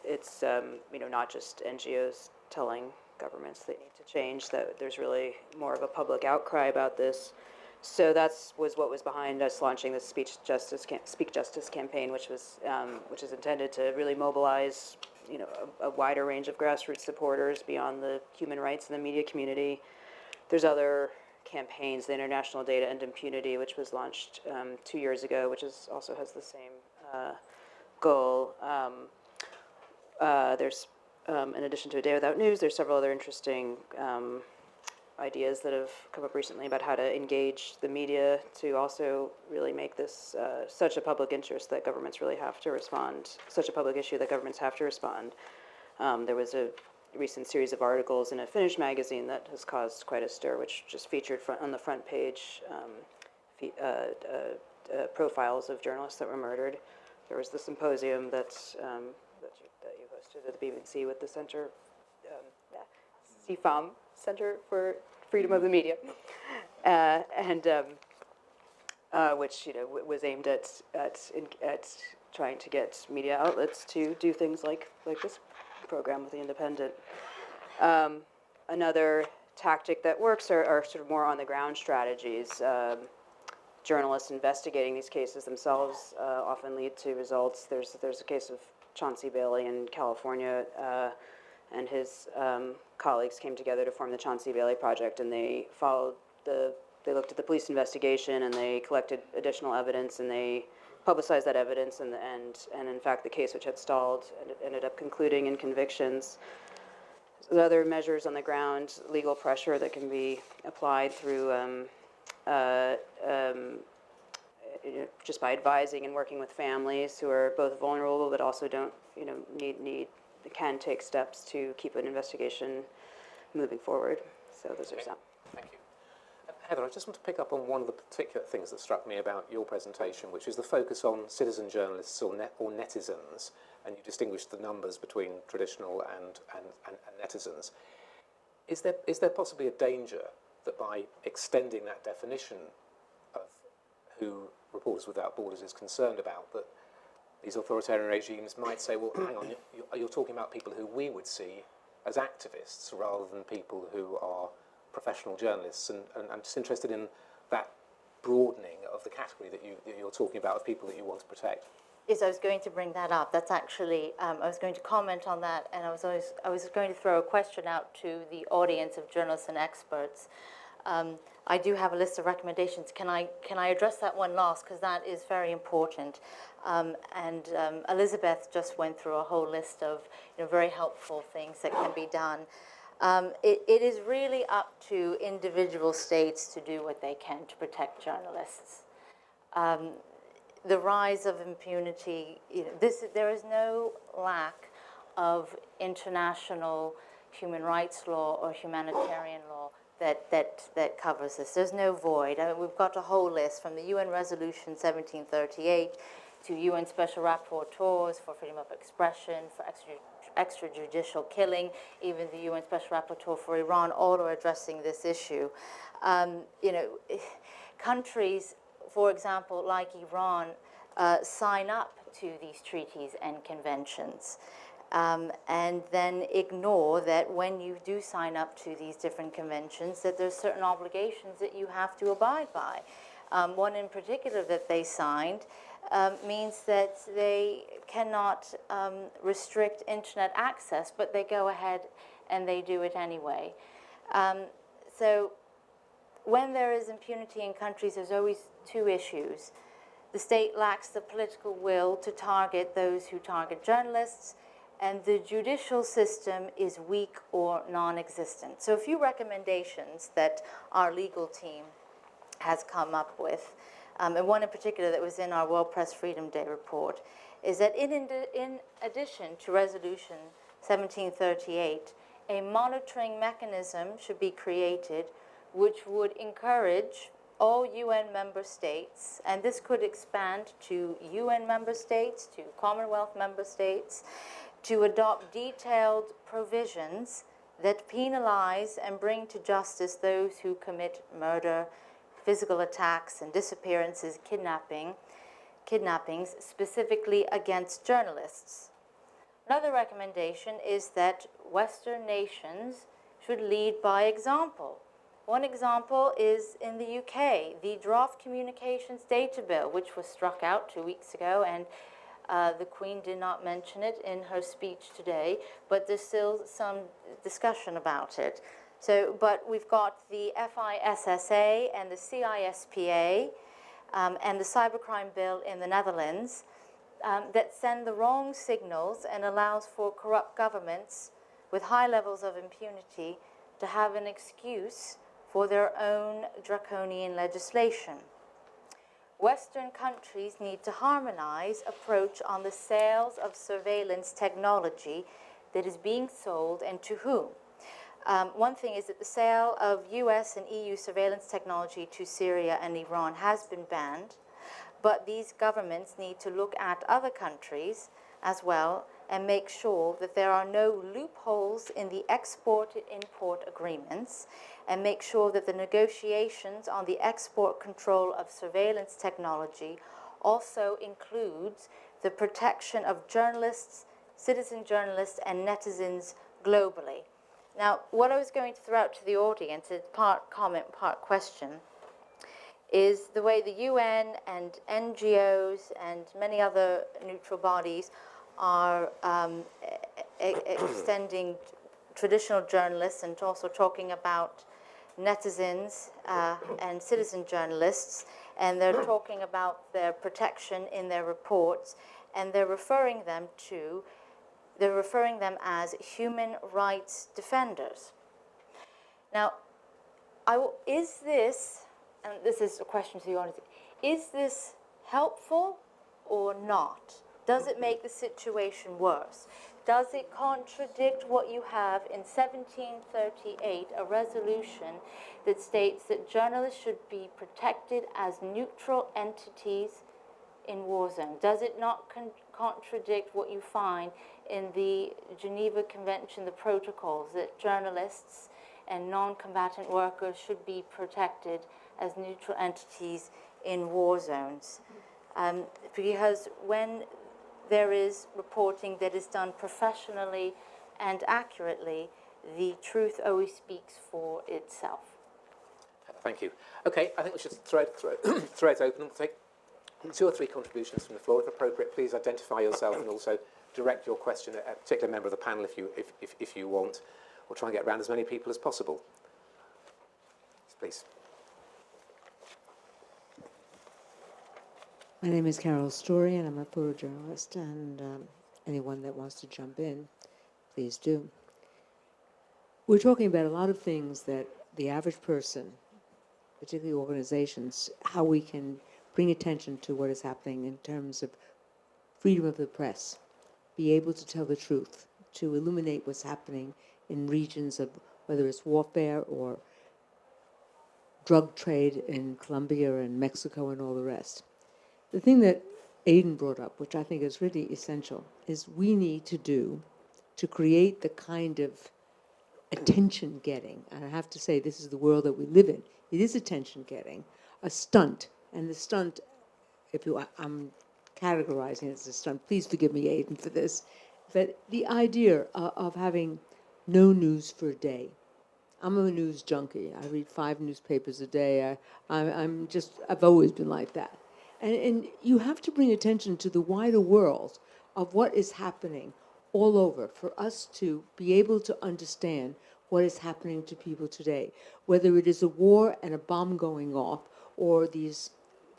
it's not just NGOs telling governments they need to change, that there's really more of a public outcry about this. So was what was behind us launching the Speak Justice campaign, which is intended to really mobilize a wider range of grassroots supporters beyond the human rights and the media community. There's other campaigns, the International Day to End Impunity, which was launched 2 years ago, which also has the same goal. There's, in addition to A Day Without News, there's several other interesting ideas that have come up recently about how to engage the media to also really make this such a public interest that governments really have to respond, such a public issue that governments have to respond. There was recent series of articles in a Finnish magazine that has caused quite a stir, which just featured on the front page profiles of journalists that were murdered. There was the symposium that you hosted at the BBC with the Center, CFAM, Center for Freedom of the Media, which was aimed at trying to get media outlets to do things like this program with The Independent. Another tactic that works are sort of more on the ground strategies. Journalists investigating these cases themselves often lead to results. There's a case of Chauncey Bailey in California, and his colleagues came together to form the Chauncey Bailey Project, and they looked at the police investigation, and they collected additional evidence, and they publicized that evidence, and in fact the case, which had stalled, ended up concluding in convictions. So other measures on the ground, legal pressure that can be applied through just by advising and working with families who are both vulnerable but also don't, can take steps to keep an investigation moving forward. So those are some. Thank you. Heather, I just want to pick up on one of the particular things that struck me about your presentation, which is the focus on citizen journalists or netizens, and you distinguished the numbers between traditional and netizens. Is there possibly a danger that by extending that definition of who Reporters Without Borders is concerned about, that these authoritarian regimes might say, well, hang on, you're talking about people who we would see as activists rather than people who are professional journalists, and I'm just interested in that broadening of the category that you're talking about of people that you want to protect. Yes, I was going to bring that up. That's actually, I was going to comment on that, and I was going to throw a question out to the audience of journalists and experts. I do have a list of recommendations. Can I address that one last, because that is very important. And Elizabeth just went through a whole list of very helpful things that can be done. It is really up to individual states to do what they can to protect journalists. The rise of impunity, there is no lack of international human rights law or humanitarian law that covers this. There's no void. I mean, we've got a whole list from the UN Resolution 1738 to UN Special Rapporteurs for freedom of expression, for extrajudicial killing, even the UN Special Rapporteur for Iran, all are addressing this issue. Countries, for example, like Iran, sign up to these treaties and conventions, and then ignore that when you do sign up to these different conventions, that there's certain obligations that you have to abide by. One in particular that they signed means that they cannot restrict internet access, but they go ahead and they do it anyway. So when there is impunity in countries, there's always two issues. The state lacks the political will to target those who target journalists, and the judicial system is weak or non-existent. So a few recommendations that our legal team has come up with, and one in particular that was in our World Press Freedom Day report, is that in addition to Resolution 1738, a monitoring mechanism should be created which would encourage all UN member states, and this could expand to UN member states, to Commonwealth member states, to adopt detailed provisions that penalize and bring to justice those who commit murder, physical attacks and disappearances, kidnappings, specifically against journalists. Another recommendation is that Western nations should lead by example. One example is in the UK, the Draft Communications Data Bill, which was struck out 2 weeks ago, and the Queen did not mention it in her speech today, but there's still some discussion about it. So, but we've got the FISSA and the CISPA and the Cybercrime Bill in the Netherlands that send the wrong signals and allows for corrupt governments with high levels of impunity to have an excuse for their own draconian legislation. Western countries need to harmonize approach on the sales of surveillance technology that is being sold and to whom. One thing is that the sale of US and EU surveillance technology to Syria and Iran has been banned, but these governments need to look at other countries as well and make sure that there are no loopholes in the export-import agreements, and make sure that the negotiations on the export control of surveillance technology also includes the protection of journalists, citizen journalists, and netizens globally. Now, what I was going to throw out to the audience, is part comment, part question, is the way the UN and NGOs and many other neutral bodies are extending traditional journalists and also talking about netizens and citizen journalists, and they're talking about their protection in their reports, and they're referring them as human rights defenders. Now, is this, and this is a question to the audience, is this helpful or not? Does it make the situation worse? Does it contradict what you have in 1738, a resolution that states that journalists should be protected as neutral entities in war zones? Does it not contradict what you find in the Geneva Convention, the protocols, that journalists and non-combatant workers should be protected as neutral entities in war zones? Because when there is reporting that is done professionally and accurately, the truth always speaks for itself. Thank you. Okay, I think we should throw it open. We'll take 2 or 3 contributions from the floor. If appropriate, please identify yourself and also direct your question at a particular member of the panel if you want. We'll try and get around as many people as possible. Please. My name is Carol Story, and I'm a photojournalist, and anyone that wants to jump in, please do. We're talking about a lot of things that the average person, particularly organizations, how we can bring attention to what is happening in terms of freedom of the press, be able to tell the truth, to illuminate what's happening in regions of whether it's warfare or drug trade in Colombia and Mexico and all the rest. The thing that Aidan brought up, which I think is really essential, is we need to create the kind of attention-getting, and I have to say this is the world that we live in. It is attention-getting, a stunt, and the stunt, I'm categorizing it as a stunt. Please forgive me, Aidan, for this. But the idea of having no news for a day. I'm a news junkie. I read 5 newspapers a day. I've always been like that. And you have to bring attention to the wider world of what is happening all over for us to be able to understand what is happening to people today, whether it is a war and a bomb going off, or these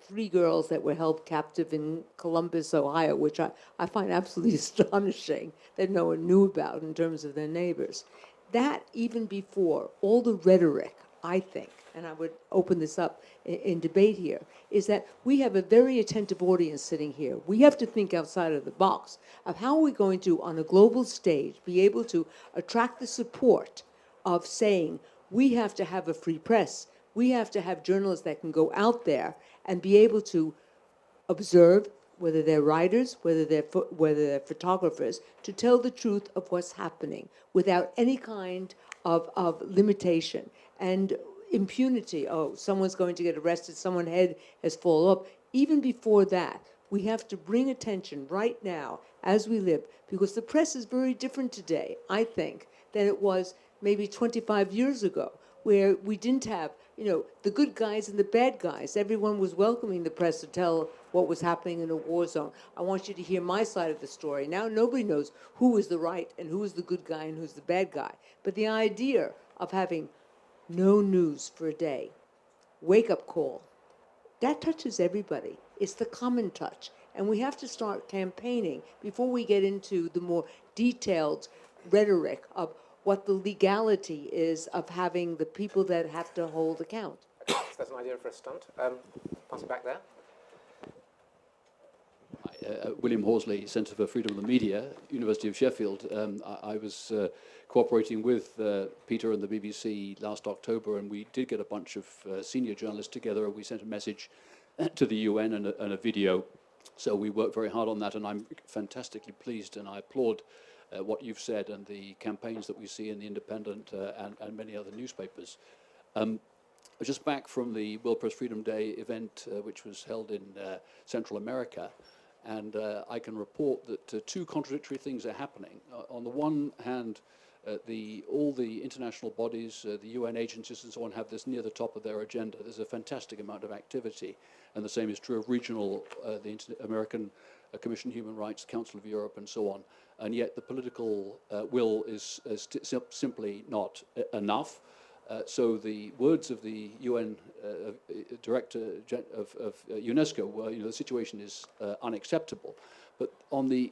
3 girls that were held captive in Columbus, Ohio, which I find absolutely astonishing that no one knew about in terms of their neighbors. That, even before all the rhetoric, I think, and I would open this up in debate here, is that we have a very attentive audience sitting here. We have to think outside of the box of how are we going to, on a global stage, be able to attract the support of saying we have to have a free press. We have to have journalists that can go out there and be able to observe, whether they're writers, whether they're photographers, to tell the truth of what's happening without any kind of limitation. And impunity, someone's going to get arrested, someone's head has fallen off. Even before that, we have to bring attention right now as we live, because the press is very different today, I think, than it was maybe 25 years ago, where we didn't have, the good guys and the bad guys. Everyone was welcoming the press to tell what was happening in a war zone. I want you to hear my side of the story. Now nobody knows who is the right and who is the good guy and who's the bad guy. But the idea of having no news for a day, wake-up call, that touches everybody. It's the common touch. And we have to start campaigning before we get into the more detailed rhetoric of what the legality is of having the people that have to hold account. That's an idea for a stunt. Pass it back there. William Horsley Centre for Freedom of the Media, University of Sheffield. I was cooperating with Peter and the BBC last October, and we did get a bunch of senior journalists together, and we sent a message to the UN and a video. So we worked very hard on that, and I'm fantastically pleased, and I applaud what you've said and the campaigns that we see in the Independent and many other newspapers. I was just back from the World Press Freedom Day event, which was held in Central America, and I can report that two contradictory things are happening. On the one hand, all the international bodies, the UN agencies and so on, have this near the top of their agenda. There's a fantastic amount of activity, and the same is true of regional, the American Commission on Human Rights, Council of Europe, and so on. And yet the political will is simply not enough. So the words of the UN Director of UNESCO were, the situation is unacceptable. But in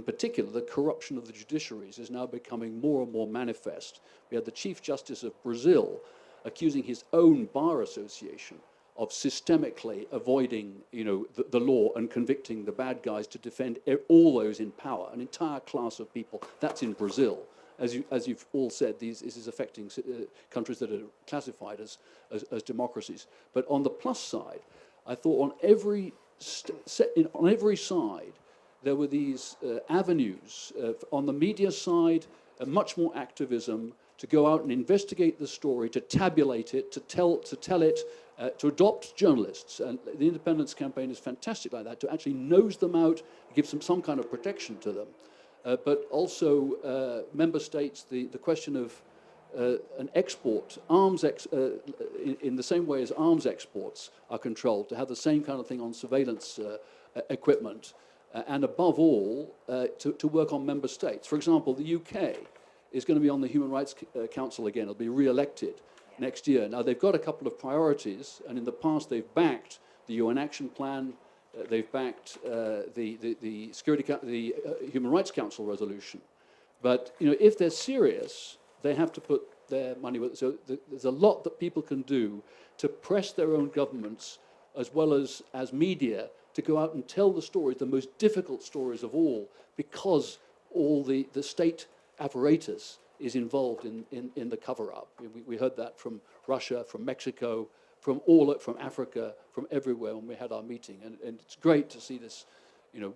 particular, the corruption of the judiciaries is now becoming more and more manifest. We had the Chief Justice of Brazil accusing his own bar association of systemically avoiding, the law and convicting the bad guys to defend all those in power, an entire class of people. That's in Brazil. As you've all said, this is affecting countries that are classified as democracies. But on the plus side, I thought on every side, there were these avenues. On the media side, much more activism to go out and investigate the story, to tabulate it, to tell it, to adopt journalists. And the Independence Campaign is fantastic like that, to actually nose them out, give them some kind of protection to them. But also member states, the question of an export, in the same way as arms exports are controlled, to have the same kind of thing on surveillance equipment, and above all, to work on member states. For example, the UK is going to be on the Human Rights Council again. It'll be re-elected next year. Now, they've got a couple of priorities, and in the past they've backed the UN Action Plan, they've backed the Human Rights Council resolution. But if they're serious, they have to put their money with it. So there's a lot that people can do to press their own governments, as well as media, to go out and tell the stories, the most difficult stories of all, because all the state apparatus is involved in the cover-up. We heard that from Russia, from Mexico, from Africa, from everywhere when we had our meeting. And it's great to see this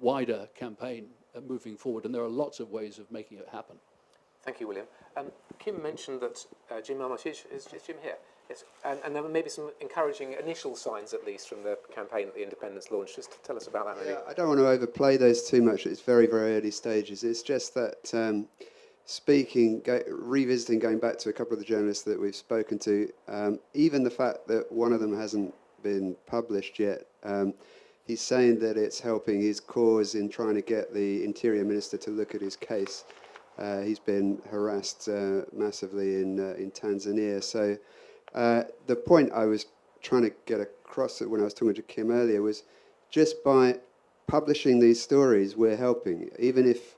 wider campaign moving forward. And there are lots of ways of making it happen. Thank you, William. Kim mentioned that Jim Armitage, is Jim here? Yes. And there were maybe some encouraging initial signs, at least, from the campaign that the Independents launched. Just tell us about that, maybe. Yeah, I don't want to overplay those too much. It's very, very early stages. It's just that revisiting, going back to a couple of the journalists that we've spoken to, even the fact that one of them hasn't been published yet, he's saying that it's helping his cause in trying to get the Interior Minister to look at his case. He's been harassed massively in Tanzania. So the point I was trying to get across when I was talking to Kim earlier was just by publishing these stories, we're helping. Even if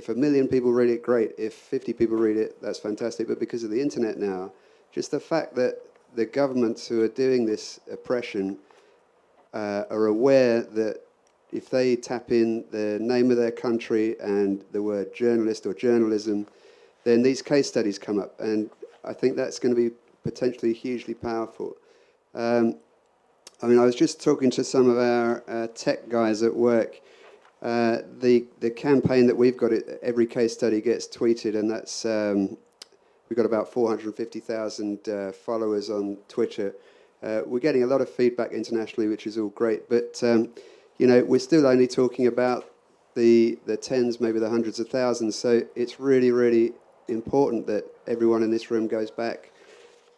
1 million people read it, great. If 50 people read it, that's fantastic. But because of the internet now, just the fact that the governments who are doing this oppression are aware that if they tap in the name of their country and the word journalist or journalism, then these case studies come up. And I think that's going to be potentially hugely powerful. I was just talking to some of our tech guys at work. The campaign that we've got, every case study gets tweeted, and that's we've got about 450,000 followers on Twitter. We're getting a lot of feedback internationally, which is all great, but we're still only talking about the tens, maybe the hundreds of thousands. So it's really, really important that everyone in this room goes back.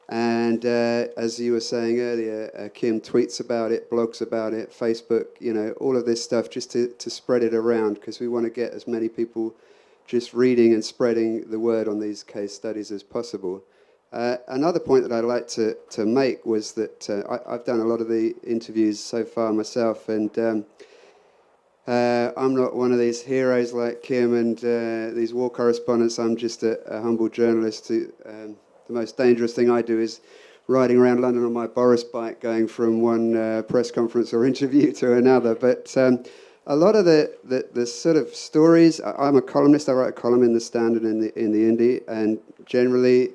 And as you were saying earlier, Kim tweets about it, blogs about it, Facebook, all of this stuff, just to spread it around, because we want to get as many people just reading and spreading the word on these case studies as possible. Another point that I'd like to make was that I've done a lot of the interviews so far myself, and I'm not one of these heroes like Kim and these war correspondents. I'm just a humble journalist who... the most dangerous thing I do is riding around London on my Boris bike, going from one press conference or interview to another. But a lot of the sort of stories, I'm a columnist, I write a column in the Standard in the Indie, and generally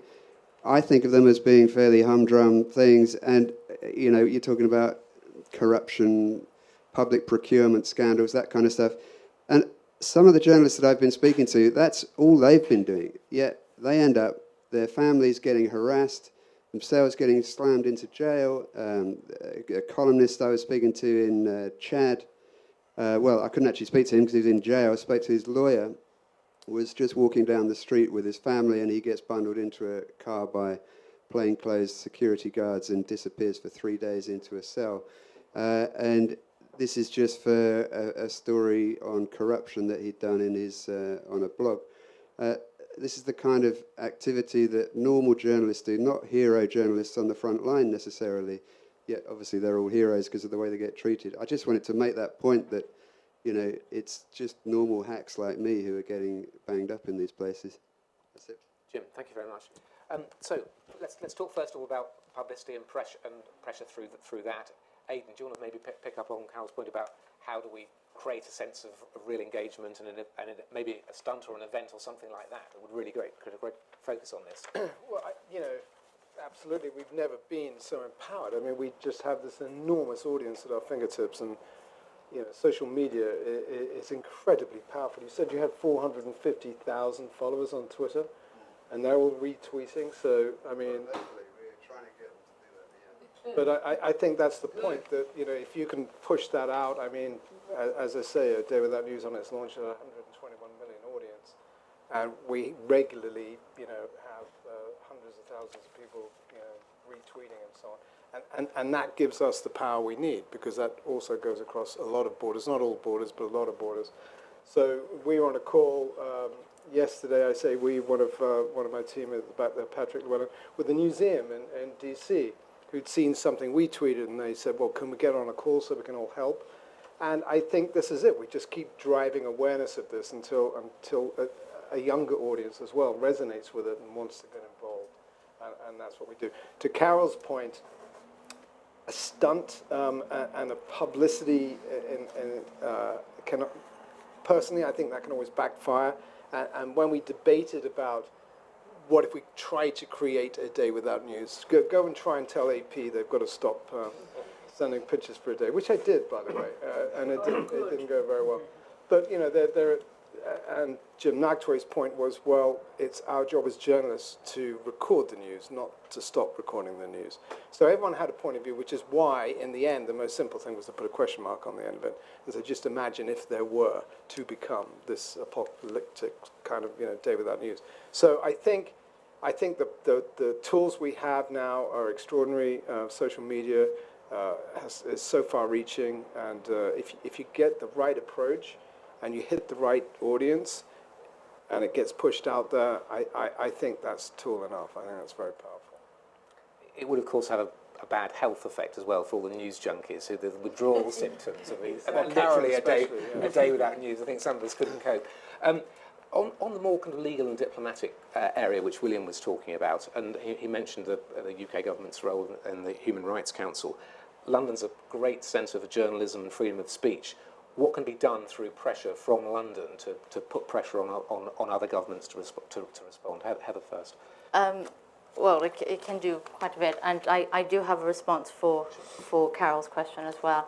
I think of them as being fairly humdrum things. And, you know, you're talking about corruption, public procurement scandals, that kind of stuff. And some of the journalists that I've been speaking to, that's all they've been doing. Yet they end up, their families getting harassed, themselves getting slammed into jail. A columnist I was speaking to in Chad, well, I couldn't actually speak to him because he was in jail. I spoke to his lawyer, was just walking down the street with his family, and he gets bundled into a car by plainclothes security guards and disappears for 3 days into a cell. And this is just for a story on corruption that he'd done in his on a blog. This is the kind of activity that normal journalists do, not hero journalists on the front line necessarily. Yet obviously they're all heroes because of the way they get treated. I just wanted to make that point that, you know, it's just normal hacks like me who are getting banged up in these places. That's it. Jim, thank you very much. So let's talk first of all about publicity and pressure through that. Aidan, do you want to maybe pick up on Carol's point about how do we create a sense of real engagement and maybe a stunt or an event or something like that? It would really put a great focus on this. Well, you know, absolutely, we've never been so empowered. I mean, we just have this enormous audience at our fingertips, and you know, social media is incredibly powerful. You said you had 450,000 followers on Twitter, and they're all retweeting. So, I mean, but I think that's the point, that, you know, if you can push that out, I mean, as I say, A Day Without News on its launch had a 121 million audience, and we regularly, you know, have hundreds of thousands of people, you know, retweeting and so on. And that gives us the power we need, because that also goes across a lot of borders, not all borders, but a lot of borders. So we were on a call yesterday, I say we, one of my team at the back there, Patrick Llewellyn, with the museum in DC, who'd seen something we tweeted, and they said, well, can we get on a call so we can all help? And I think this is it. We just keep driving awareness of this until a younger audience as well resonates with it and wants to get involved. And that's what we do. To Carol's point, a stunt and a publicity personally, I think that can always backfire. And when we debated about what if we try to create a day without news, go and try and tell AP they've got to stop sending pictures for a day, which I did, by the way, and it didn't go very well. But, you know, and Jim Nagtway's point was, well, it's our job as journalists to record the news, not to stop recording the news. So everyone had a point of view, which is why, in the end, the most simple thing was to put a question mark on the end of it. And so just imagine if there were to become this apocalyptic kind of, you know, day without news. So I think the tools we have now are extraordinary. Social media is so far-reaching, and if you get the right approach and you hit the right audience, and it gets pushed out there, I think that's tool enough. I think that's very powerful. It would, of course, have a bad health effect as well for all the news junkies, who the withdrawal symptoms of literally a day without news. I think some of us couldn't cope. On the more kind of legal and diplomatic area, which William was talking about, and he mentioned the UK government's role in the Human Rights Council, London's a great centre for journalism and freedom of speech. What can be done through pressure from London to put pressure on other governments to respond? Heather first. Well, it can do quite a bit, and I do have a response for Carol's question as well.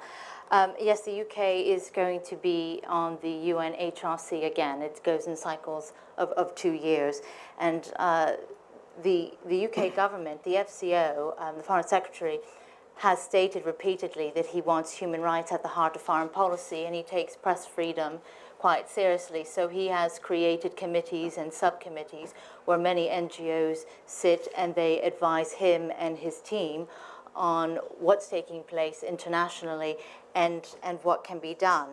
Yes, the UK is going to be on the UN HRC again. It goes in cycles of 2 years. And the UK government, the FCO, the Foreign Secretary, has stated repeatedly that he wants human rights at the heart of foreign policy, and he takes press freedom quite seriously. So he has created committees and subcommittees where many NGOs sit, and they advise him and his team on what's taking place internationally and what can be done.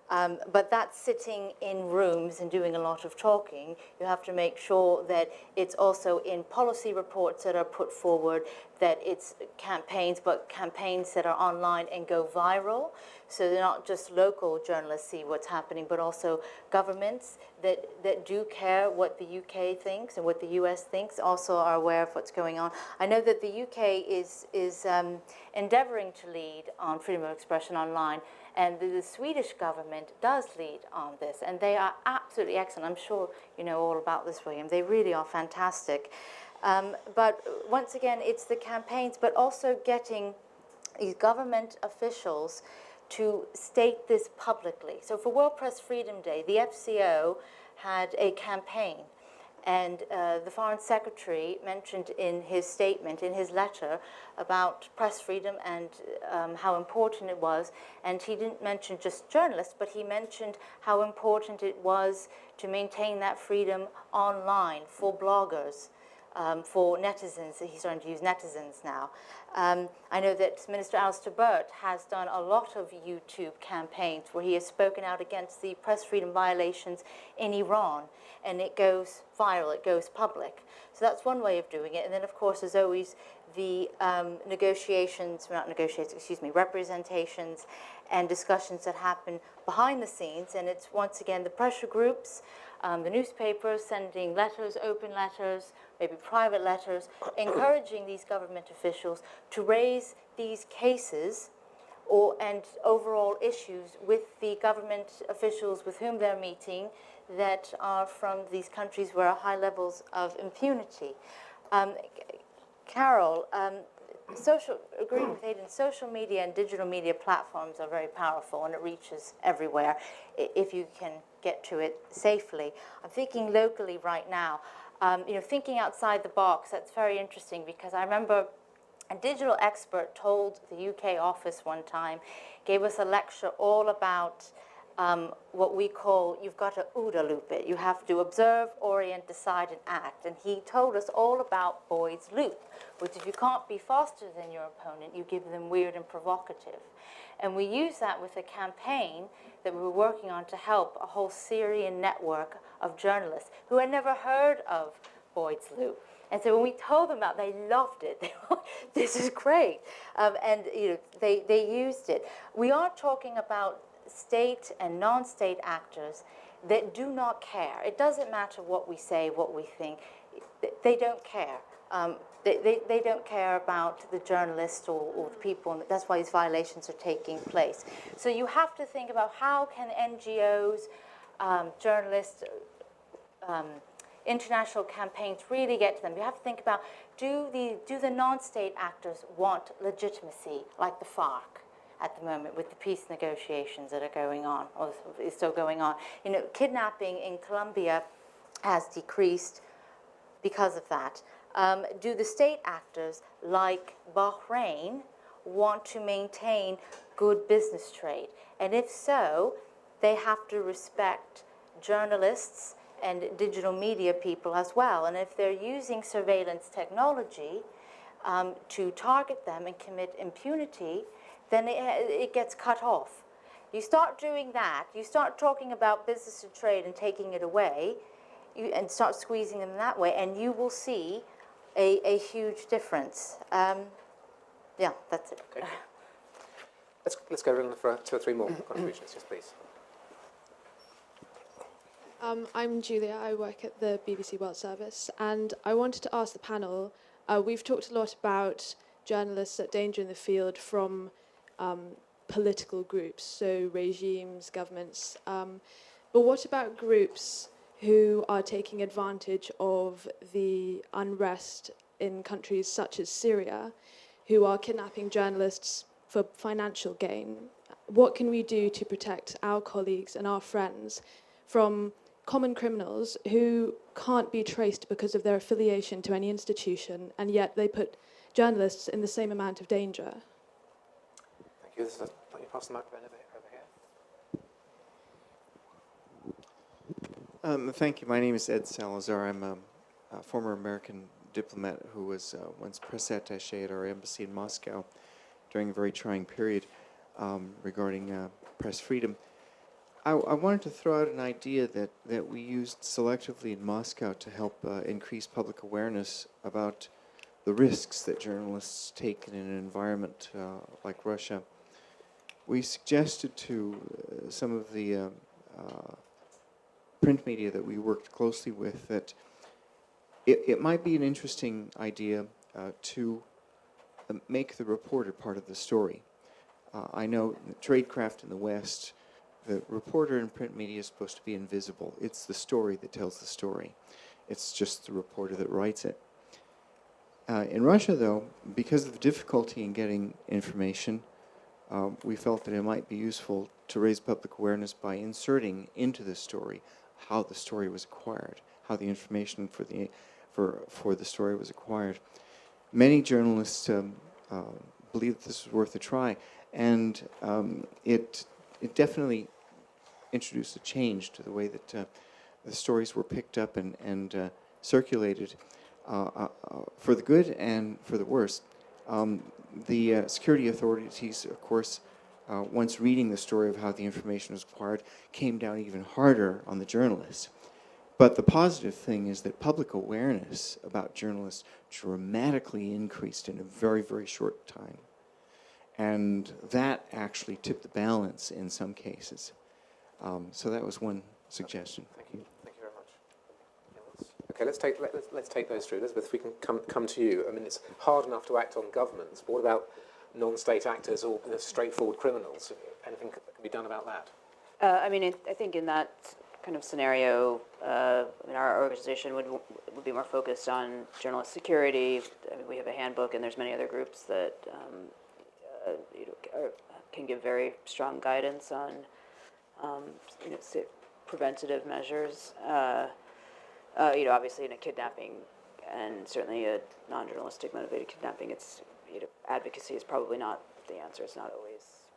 But that's sitting in rooms and doing a lot of talking. You have to make sure that it's also in policy reports that are put forward, that it's campaigns, but campaigns that are online and go viral. So they're not just local journalists see what's happening, but also governments that do care what the UK thinks and what the US thinks also are aware of what's going on. I know that the UK is endeavoring to lead on freedom of expression online, and the Swedish government does lead on this, and they are absolutely excellent. I'm sure you know all about this, William. They really are fantastic. But once again, it's the campaigns, but also getting these government officials to state this publicly. So for World Press Freedom Day, the FCO had a campaign, and the Foreign Secretary mentioned in his statement, in his letter, about press freedom and how important it was. And he didn't mention just journalists, but he mentioned how important it was to maintain that freedom online for bloggers, for netizens. He's starting to use netizens now. I know that Minister Alistair Burt has done a lot of YouTube campaigns where he has spoken out against the press freedom violations in Iran, and it goes viral, it goes public. So that's one way of doing it. And then, of course, there's always the representations and discussions that happen behind the scenes. And it's, once again, the pressure groups, the newspapers sending letters, open letters, maybe private letters, encouraging these government officials to raise these cases and overall issues with the government officials with whom they're meeting that are from these countries where are high levels of impunity. Carol, agreeing with Aidan, social media and digital media platforms are very powerful, and it reaches everywhere if you can get to it safely. I'm thinking locally right now, thinking outside the box. That's very interesting, because I remember a digital expert told the UK office one time, gave us a lecture all about what we call, you've got to OODA loop it. You have to observe, orient, decide, and act. And he told us all about Boyd's loop, which if you can't be faster than your opponent, you give them weird and provocative. And we use that with a campaign that we were working on to help a whole Syrian network of journalists who had never heard of Boyd's loop. And so when we told them about it, they loved it. They were, this is great. And they used it. We are talking about state and non-state actors that do not care. It doesn't matter what we say, what we think. They don't care. They don't care about the journalists or the people, and that's why these violations are taking place. So you have to think about how can NGOs, journalists, international campaigns really get to them. You have to think about, do the non-state actors want legitimacy, like the FARC at the moment with the peace negotiations that are going on, or is still going on. Kidnapping in Colombia has decreased because of that. Do the state actors, like Bahrain, want to maintain good business trade? And if so, they have to respect journalists and digital media people as well. And if they're using surveillance technology to target them and commit impunity, then it gets cut off. You start doing that, you start talking about business and trade and taking it away, and start squeezing them that way, and you will see a huge difference. Yeah, that's it. Okay. Let's go around for 2 or 3 more contributions, yes, please. I'm Julia. I work at the BBC World Service, and I wanted to ask the panel, we've talked a lot about journalists at danger in the field from political groups, so regimes, governments. But what about groups who are taking advantage of the unrest in countries such as Syria, who are kidnapping journalists for financial gain? What can we do to protect our colleagues and our friends from common criminals who can't be traced because of their affiliation to any institution, and yet they put journalists in the same amount of danger? Thank you. Let me pass the microphone over here. Thank you. My name is Ed Salazar. I'm a former American diplomat who was once press attaché at our embassy in Moscow during a very trying period regarding press freedom. I wanted to throw out an idea that we used selectively in Moscow to help increase public awareness about the risks that journalists take in an environment like Russia. We suggested to some of the print media that we worked closely with that it might be an interesting idea to make the reporter part of the story. I know in tradecraft in the West, the reporter in print media is supposed to be invisible. It's the story that tells the story. It's just the reporter that writes it. In Russia, though, because of the difficulty in getting information, we felt that it might be useful to raise public awareness by inserting into the story how the story was acquired, how the information for the story was acquired. Many journalists believe that this was worth a try, and it definitely introduced a change to the way that the stories were picked up and circulated for the good and for the worse. The security authorities, of course, once reading the story of how the information was acquired, came down even harder on the journalists. But the positive thing is that public awareness about journalists dramatically increased in a very, very short time. And that actually tipped the balance in some cases. So that was one suggestion. Thank you. Thank you very much. Okay, let's take those through. Elizabeth, if we can come to you. I mean, it's hard enough to act on governments, but what about non-state actors or the straightforward criminals? Anything can be done about that? I think in that kind of scenario, our organization would be more focused on journalist security. We have a handbook, and there's many other groups that can give very strong guidance on preventative measures. Obviously in a kidnapping, and certainly a non-journalistic motivated kidnapping, it's advocacy is probably not the answer. It's not always,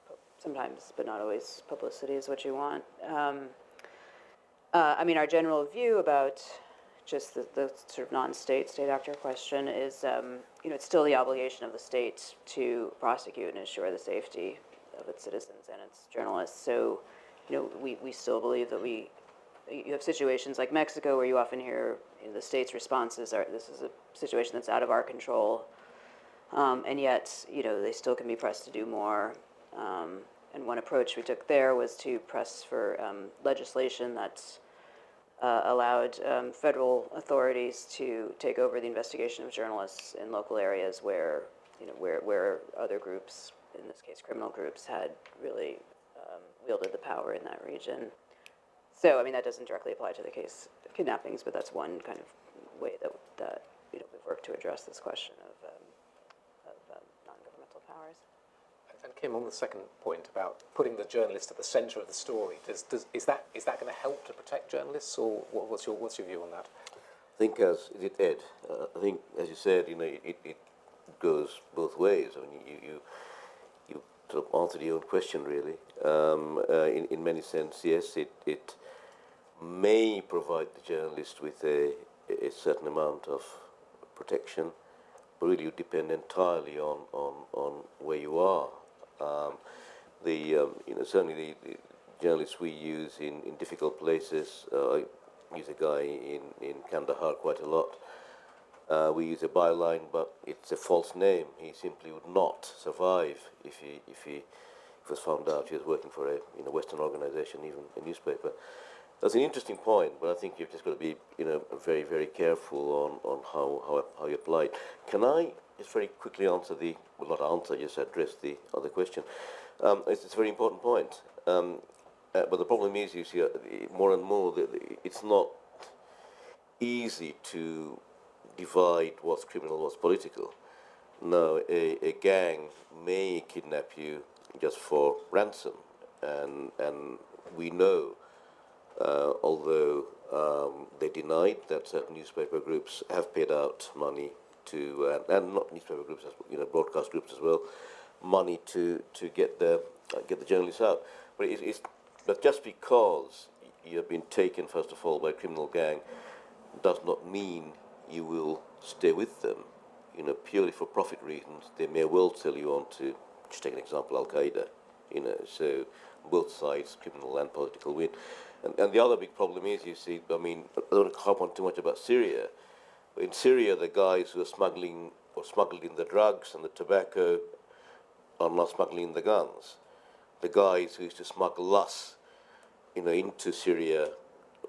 sometimes, but not always, publicity is what you want. Our general view about just the sort of non-state state actor question is, it's still the obligation of the state to prosecute and ensure the safety of its citizens and its journalists. So, we still believe that you have situations like Mexico where you often hear the state's responses are, this is a situation that's out of our control, and yet, they still can be pressed to do more. And one approach we took there was to press for legislation that's allowed federal authorities to take over the investigation of journalists in local areas where other groups, in this case criminal groups, had really wielded the power in that region. So, that doesn't directly apply to the case of kidnappings, but that's one kind of way that we've worked to address this question of non-governmental powers. And Kim, on the second point about putting the journalist at the centre of the story, is that going to help to protect journalists, or what's your view on that? I think, as Ed, I think, as you said, it goes both ways. You sort of answered your own question, really. In many sense, yes, it may provide the journalist with a certain amount of protection, but really you depend entirely on where you are. Certainly the journalists we use in difficult places, I use a guy in Kandahar quite a lot. We use a byline, but it's a false name. He simply would not survive if he was found out he was working for a Western organization, even a newspaper. That's an interesting point, but I think you've just got to be very, very careful on how you apply it. Can I just very quickly answer just address the other question? It's a very important point. But the problem is, you see, more and more, it's not easy to divide what's criminal, what's political. Now, a gang may kidnap you just for ransom, and we know, although they denied that certain newspaper groups have paid out money to, and not newspaper groups, broadcast groups as well, money to get the journalists out. But just because you have been taken, first of all, by a criminal gang, does not mean you will stay with them. Purely for profit reasons, they may well tell you on to, just take an example, Al Qaeda. So both sides, criminal and political win. And the other big problem is, you see, I mean, I don't want to harp on too much about Syria. In Syria, the guys who are smuggling or smuggled in the drugs and the tobacco are not smuggling the guns. The guys who used to smuggle us, into Syria,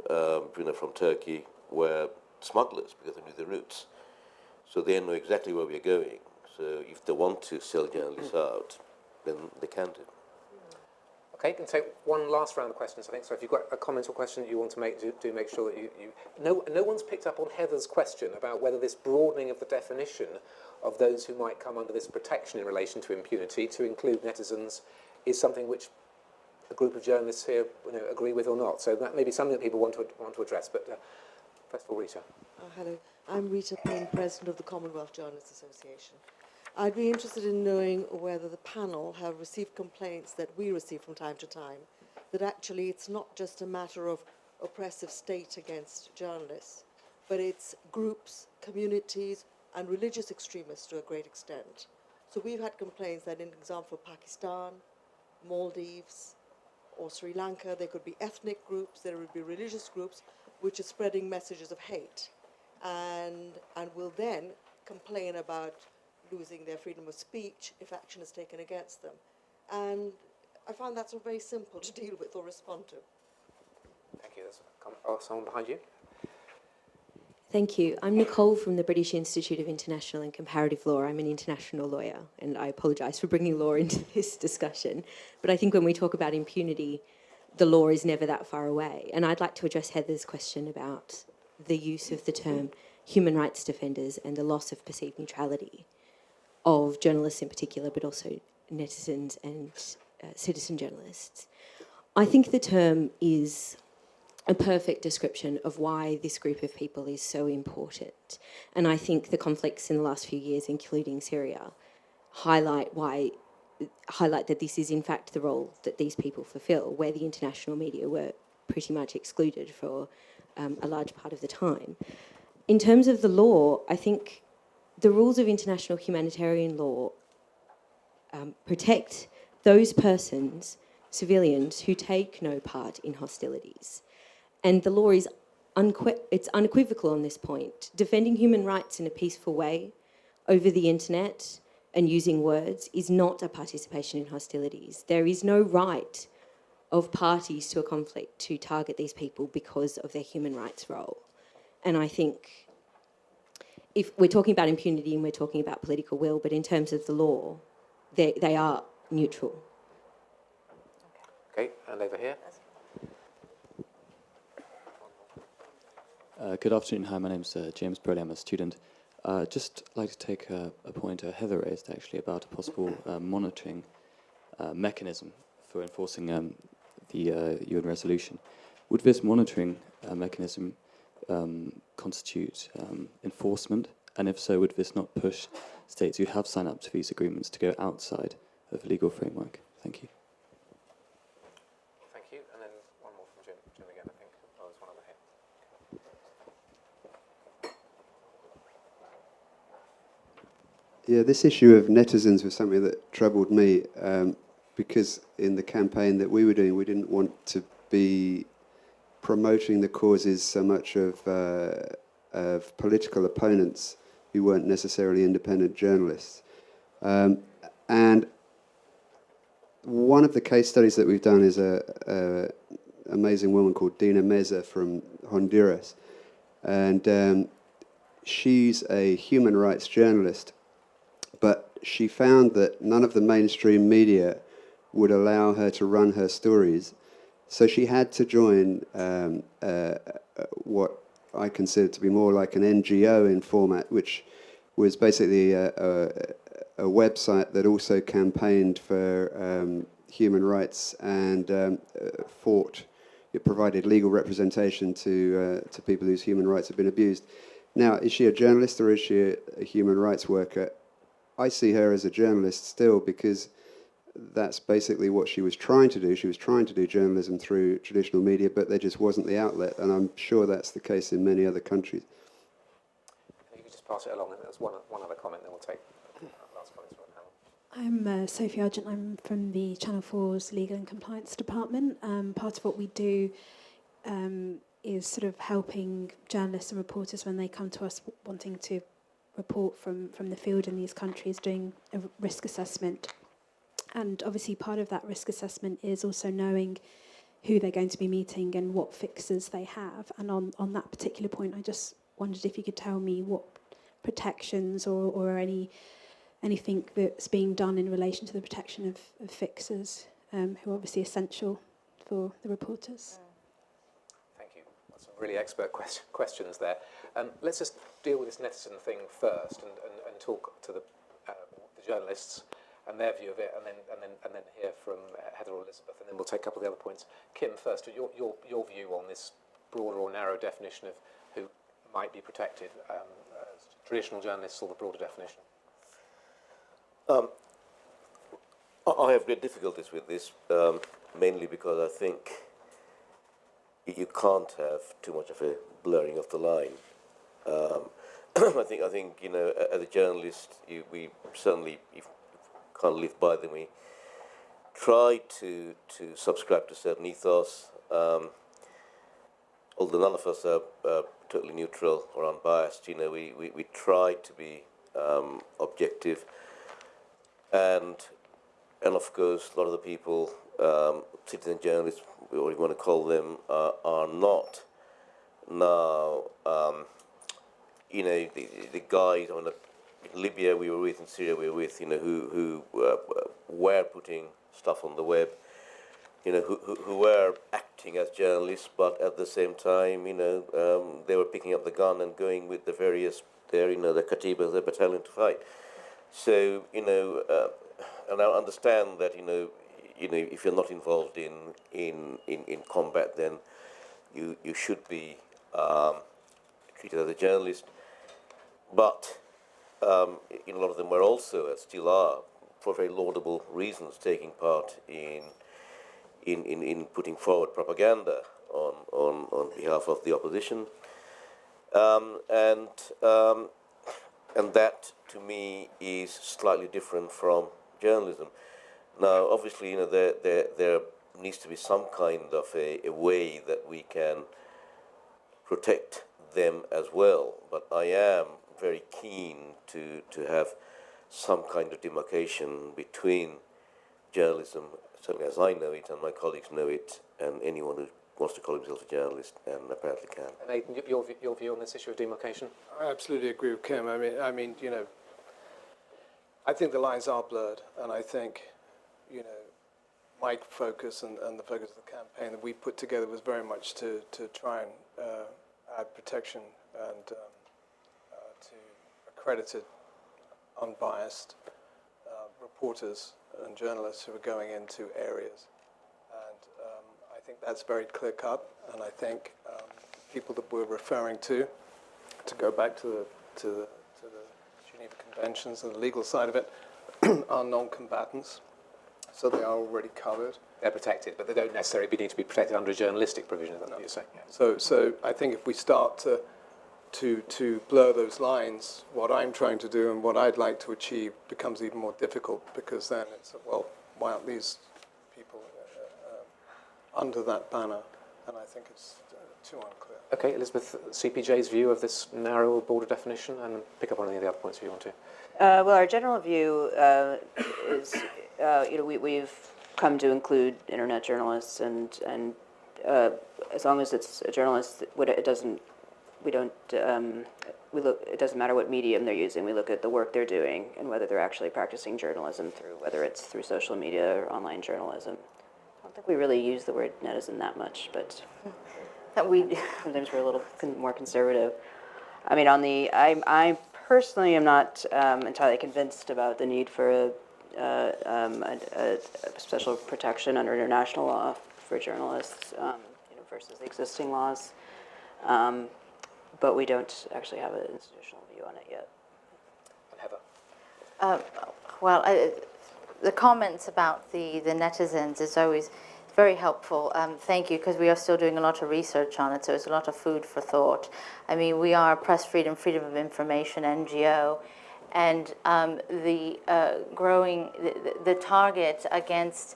from Turkey, were smugglers because they knew the routes. So they know exactly where we're going. So if they want to sell journalists out, then they can do. Okay, can take one last round of questions, I think. So if you've got a comment or question that you want to make, do make sure that you... No one's picked up on Heather's question about whether this broadening of the definition of those who might come under this protection in relation to impunity to include netizens is something which a group of journalists here agree with or not. So that may be something that people want to address. But first of all, Rita. Hello, I'm Rita Payne, President of the Commonwealth Journalists Association. I'd be interested in knowing whether the panel have received complaints that we receive from time to time, that actually it's not just a matter of oppressive state against journalists, but it's groups, communities, and religious extremists to a great extent. So we've had complaints that, in example, Pakistan, Maldives, or Sri Lanka, there could be ethnic groups, there would be religious groups, which are spreading messages of hate, and will then complain about losing their freedom of speech if action is taken against them. And I find that's not very simple to deal with or respond to. Thank you. Someone behind you. Thank you. I'm Nicole from the British Institute of International and Comparative Law. I'm an international lawyer, and I apologise for bringing law into this discussion. But I think when we talk about impunity, the law is never that far away. And I'd like to address Heather's question about the use of the term human rights defenders and the loss of perceived neutrality of journalists in particular, but also netizens and citizen journalists. I think the term is a perfect description of why this group of people is so important. And I think the conflicts in the last few years, including Syria, highlight that this is in fact the role that these people fulfill, where the international media were pretty much excluded for a large part of the time. In terms of the law, I think the rules of international humanitarian law protect those persons, civilians, who take no part in hostilities. And the law is it's unequivocal on this point. Defending human rights in a peaceful way over the internet and using words is not a participation in hostilities. There is no right of parties to a conflict to target these people because of their human rights role. And I think if we're talking about impunity and we're talking about political will, but in terms of the law, they are neutral. Okay, and over here. Good afternoon. Hi, my name's James Brody. I'm a student. Just like to take a point Heather raised, actually, about a possible monitoring mechanism for enforcing the UN resolution. Would this monitoring mechanism constitute enforcement? And if so, would this not push states who have signed up to these agreements to go outside of the legal framework? Thank you. Thank you. And then one more from Jim again, I think. Oh, there's one over here. Yeah, this issue of netizens was something that troubled me because in the campaign that we were doing, we didn't want to be promoting the causes so much of political opponents who weren't necessarily independent journalists. And one of the case studies that we've done is a amazing woman called Dina Meza from Honduras. And she's a human rights journalist, but she found that none of the mainstream media would allow her to run her stories. So she had to join what I consider to be more like an NGO in format, which was basically a website that also campaigned for human rights and fought. It provided legal representation to people whose human rights have been abused. Now, is she a journalist or is she a human rights worker? I see her as a journalist still because that's basically what she was trying to do. She was trying to do journalism through traditional media, but there just wasn't the outlet, and I'm sure that's the case in many other countries. You could just pass it along, and there's one other comment, then we'll take last comments from the panel. I'm Sophie Argent. I'm from the Channel 4's Legal and Compliance Department. Part of what we do is sort of helping journalists and reporters when they come to us wanting to report from the field in these countries, doing a risk assessment. And obviously part of that risk assessment is also knowing who they're going to be meeting and what fixes they have. And on that particular point, I just wondered if you could tell me what protections or anything that's being done in relation to the protection of fixers, who are obviously essential for the reporters. Thank you. That's some really expert questions there. Let's just deal with this netizen thing first and talk to the journalists and their view of it, and then hear from Heather or Elizabeth, and then we'll take a couple of the other points. Kim, first, your view on this broader or narrow definition of who might be protected, traditional journalists or the broader definition? I have great difficulties with this, mainly because I think you can't have too much of a blurring of the line. I think you know, as a journalist, we certainly can't live by them. We try to subscribe to certain ethos, although none of us are totally neutral or unbiased. You know, we try to be objective. And of course, a lot of the people, citizen journalists, whatever you want to call them, are not. Now, you know, the guys in Libya we were with, in Syria we were with, you know, who were putting stuff on the web, you know, who were acting as journalists, but at the same time, you know, they were picking up the gun and going with the various, you know, the Katibas, the battalion to fight. So, you know, and I understand that, you know, if you're not involved in combat, then you should be treated as a journalist. But a lot of them were also, still are, for very laudable reasons, taking part in putting forward propaganda on behalf of the opposition, and that, to me, is slightly different from journalism. Now, obviously, you know, there needs to be some kind of a way that we can protect them as well. But I am very keen to have some kind of demarcation between journalism, certainly as I know it and my colleagues know it, and anyone who wants to call himself a journalist and apparently can. And Aidan, your view on this issue of demarcation? I absolutely agree with Kim. I mean, you know, I think the lines are blurred, and I think, you know, my focus and the focus of the campaign that we put together was very much to try and add protection and to accredited, unbiased reporters and journalists who are going into areas. And I think that's very clear-cut, and I think people that we're referring to go back to the Geneva Conventions and the legal side of it, are non-combatants, so they are already covered. They're protected, but they don't necessarily need to be protected under a journalistic provision, is that what you're saying? Yeah. So I think if we start to blur those lines, what I'm trying to do and what I'd like to achieve becomes even more difficult, because then it's, well, why aren't these people under that banner? And I think it's too unclear. Okay, Elizabeth, CPJ's view of this narrow border definition, and pick up on any of the other points if you want to. Well, our general view is, you know, we've come to include internet journalists, and as long as it's a journalist, it doesn't matter what medium they're using. We look at the work they're doing and whether they're actually practicing journalism whether it's through social media or online journalism. I don't think we really use the word netizen that much, but sometimes we're a little more conservative. I mean, I personally am not entirely convinced about the need for a special protection under international law for journalists, versus the existing laws. But we don't actually have an institutional view on it yet. Heather? The comments about the netizens is always very helpful. Thank you, because we are still doing a lot of research on it, so it's a lot of food for thought. I mean, we are a press freedom of information NGO, and the target against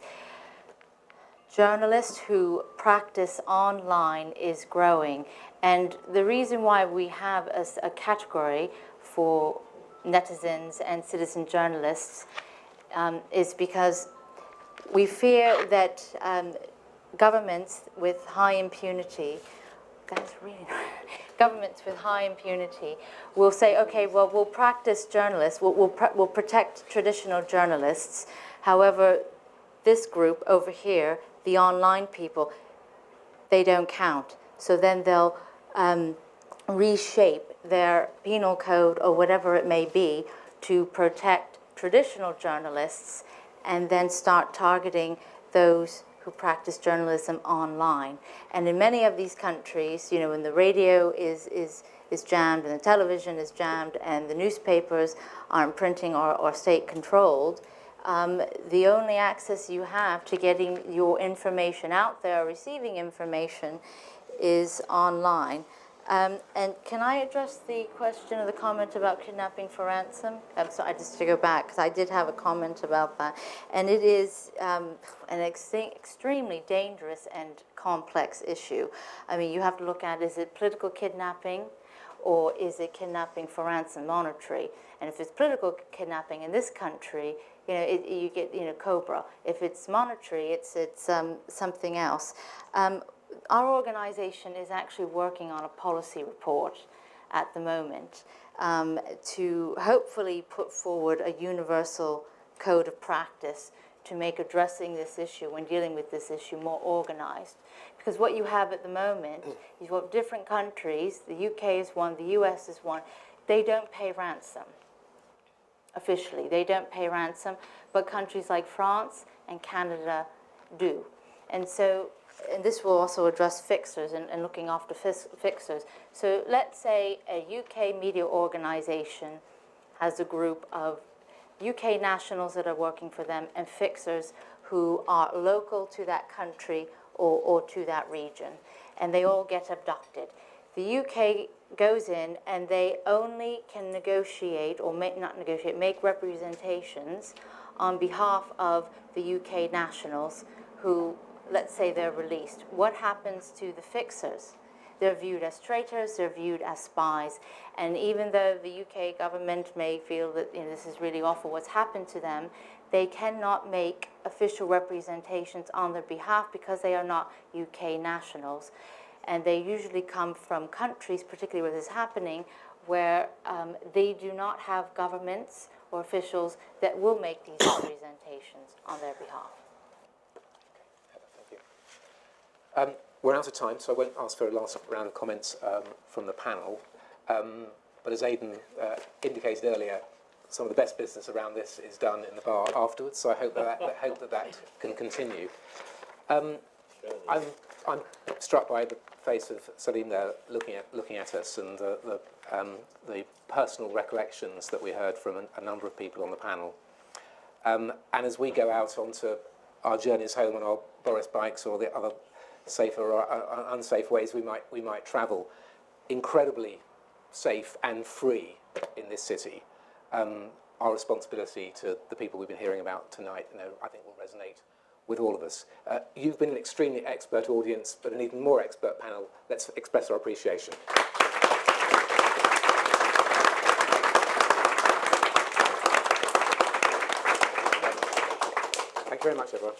journalists who practice online is growing. And the reason why we have a category for netizens and citizen journalists is because we fear that governments with high impunity, governments with high impunity will say, okay, well, we'll practice journalists, we'll protect traditional journalists. However, this group over here, the online people, they don't count. So then they'll reshape their penal code or whatever it may be to protect traditional journalists and then start targeting those who practice journalism online. And in many of these countries, you know, when the radio is jammed and the television is jammed and the newspapers aren't printing or state-controlled, the only access you have to getting your information out there, receiving information, is online. And can I address the question or the comment about kidnapping for ransom? So just to go back, because I did have a comment about that. And it is an extremely dangerous and complex issue. I mean, you have to look at, is it political kidnapping or is it kidnapping for ransom monetary? And if it's political kidnapping in this country, you know, you get, you know, COBRA. If it's monetary, it's something else. Our organization is actually working on a policy report at the moment to hopefully put forward a universal code of practice to make addressing this issue, when dealing with this issue, more organized. Because what you have at the moment is what different countries, the UK is one, the US is one, they don't pay ransom. Officially, they don't pay ransom, but countries like France and Canada do. And so, and this will also address fixers and looking after fixers. So let's say a UK media organization has a group of UK nationals that are working for them and fixers who are local to that country or to that region, and they all get abducted. The UK goes in and they only can negotiate, or make representations on behalf of the UK nationals who, let's say, they're released. What happens to the fixers? They're viewed as traitors, they're viewed as spies. And even though the UK government may feel that, you know, this is really awful what's happened to them, they cannot make official representations on their behalf because they are not UK nationals. And they usually come from countries, particularly where this is happening, where they do not have governments or officials that will make these representations on their behalf. Thank you. We're out of time, so I won't ask for a last round of comments from the panel. But as Aidan indicated earlier, some of the best business around this is done in the bar afterwards, so I hope that can continue. I'm struck by the face of Salim there, looking at us, and the personal recollections that we heard from a number of people on the panel. And as we go out onto our journeys home on our Boris bikes or the other safer or unsafe ways we might travel, incredibly safe and free in this city, our responsibility to the people we've been hearing about tonight, you know, I think will resonate with all of us. You've been an extremely expert audience, but an even more expert panel. Let's express our appreciation. Thank you very much, everyone.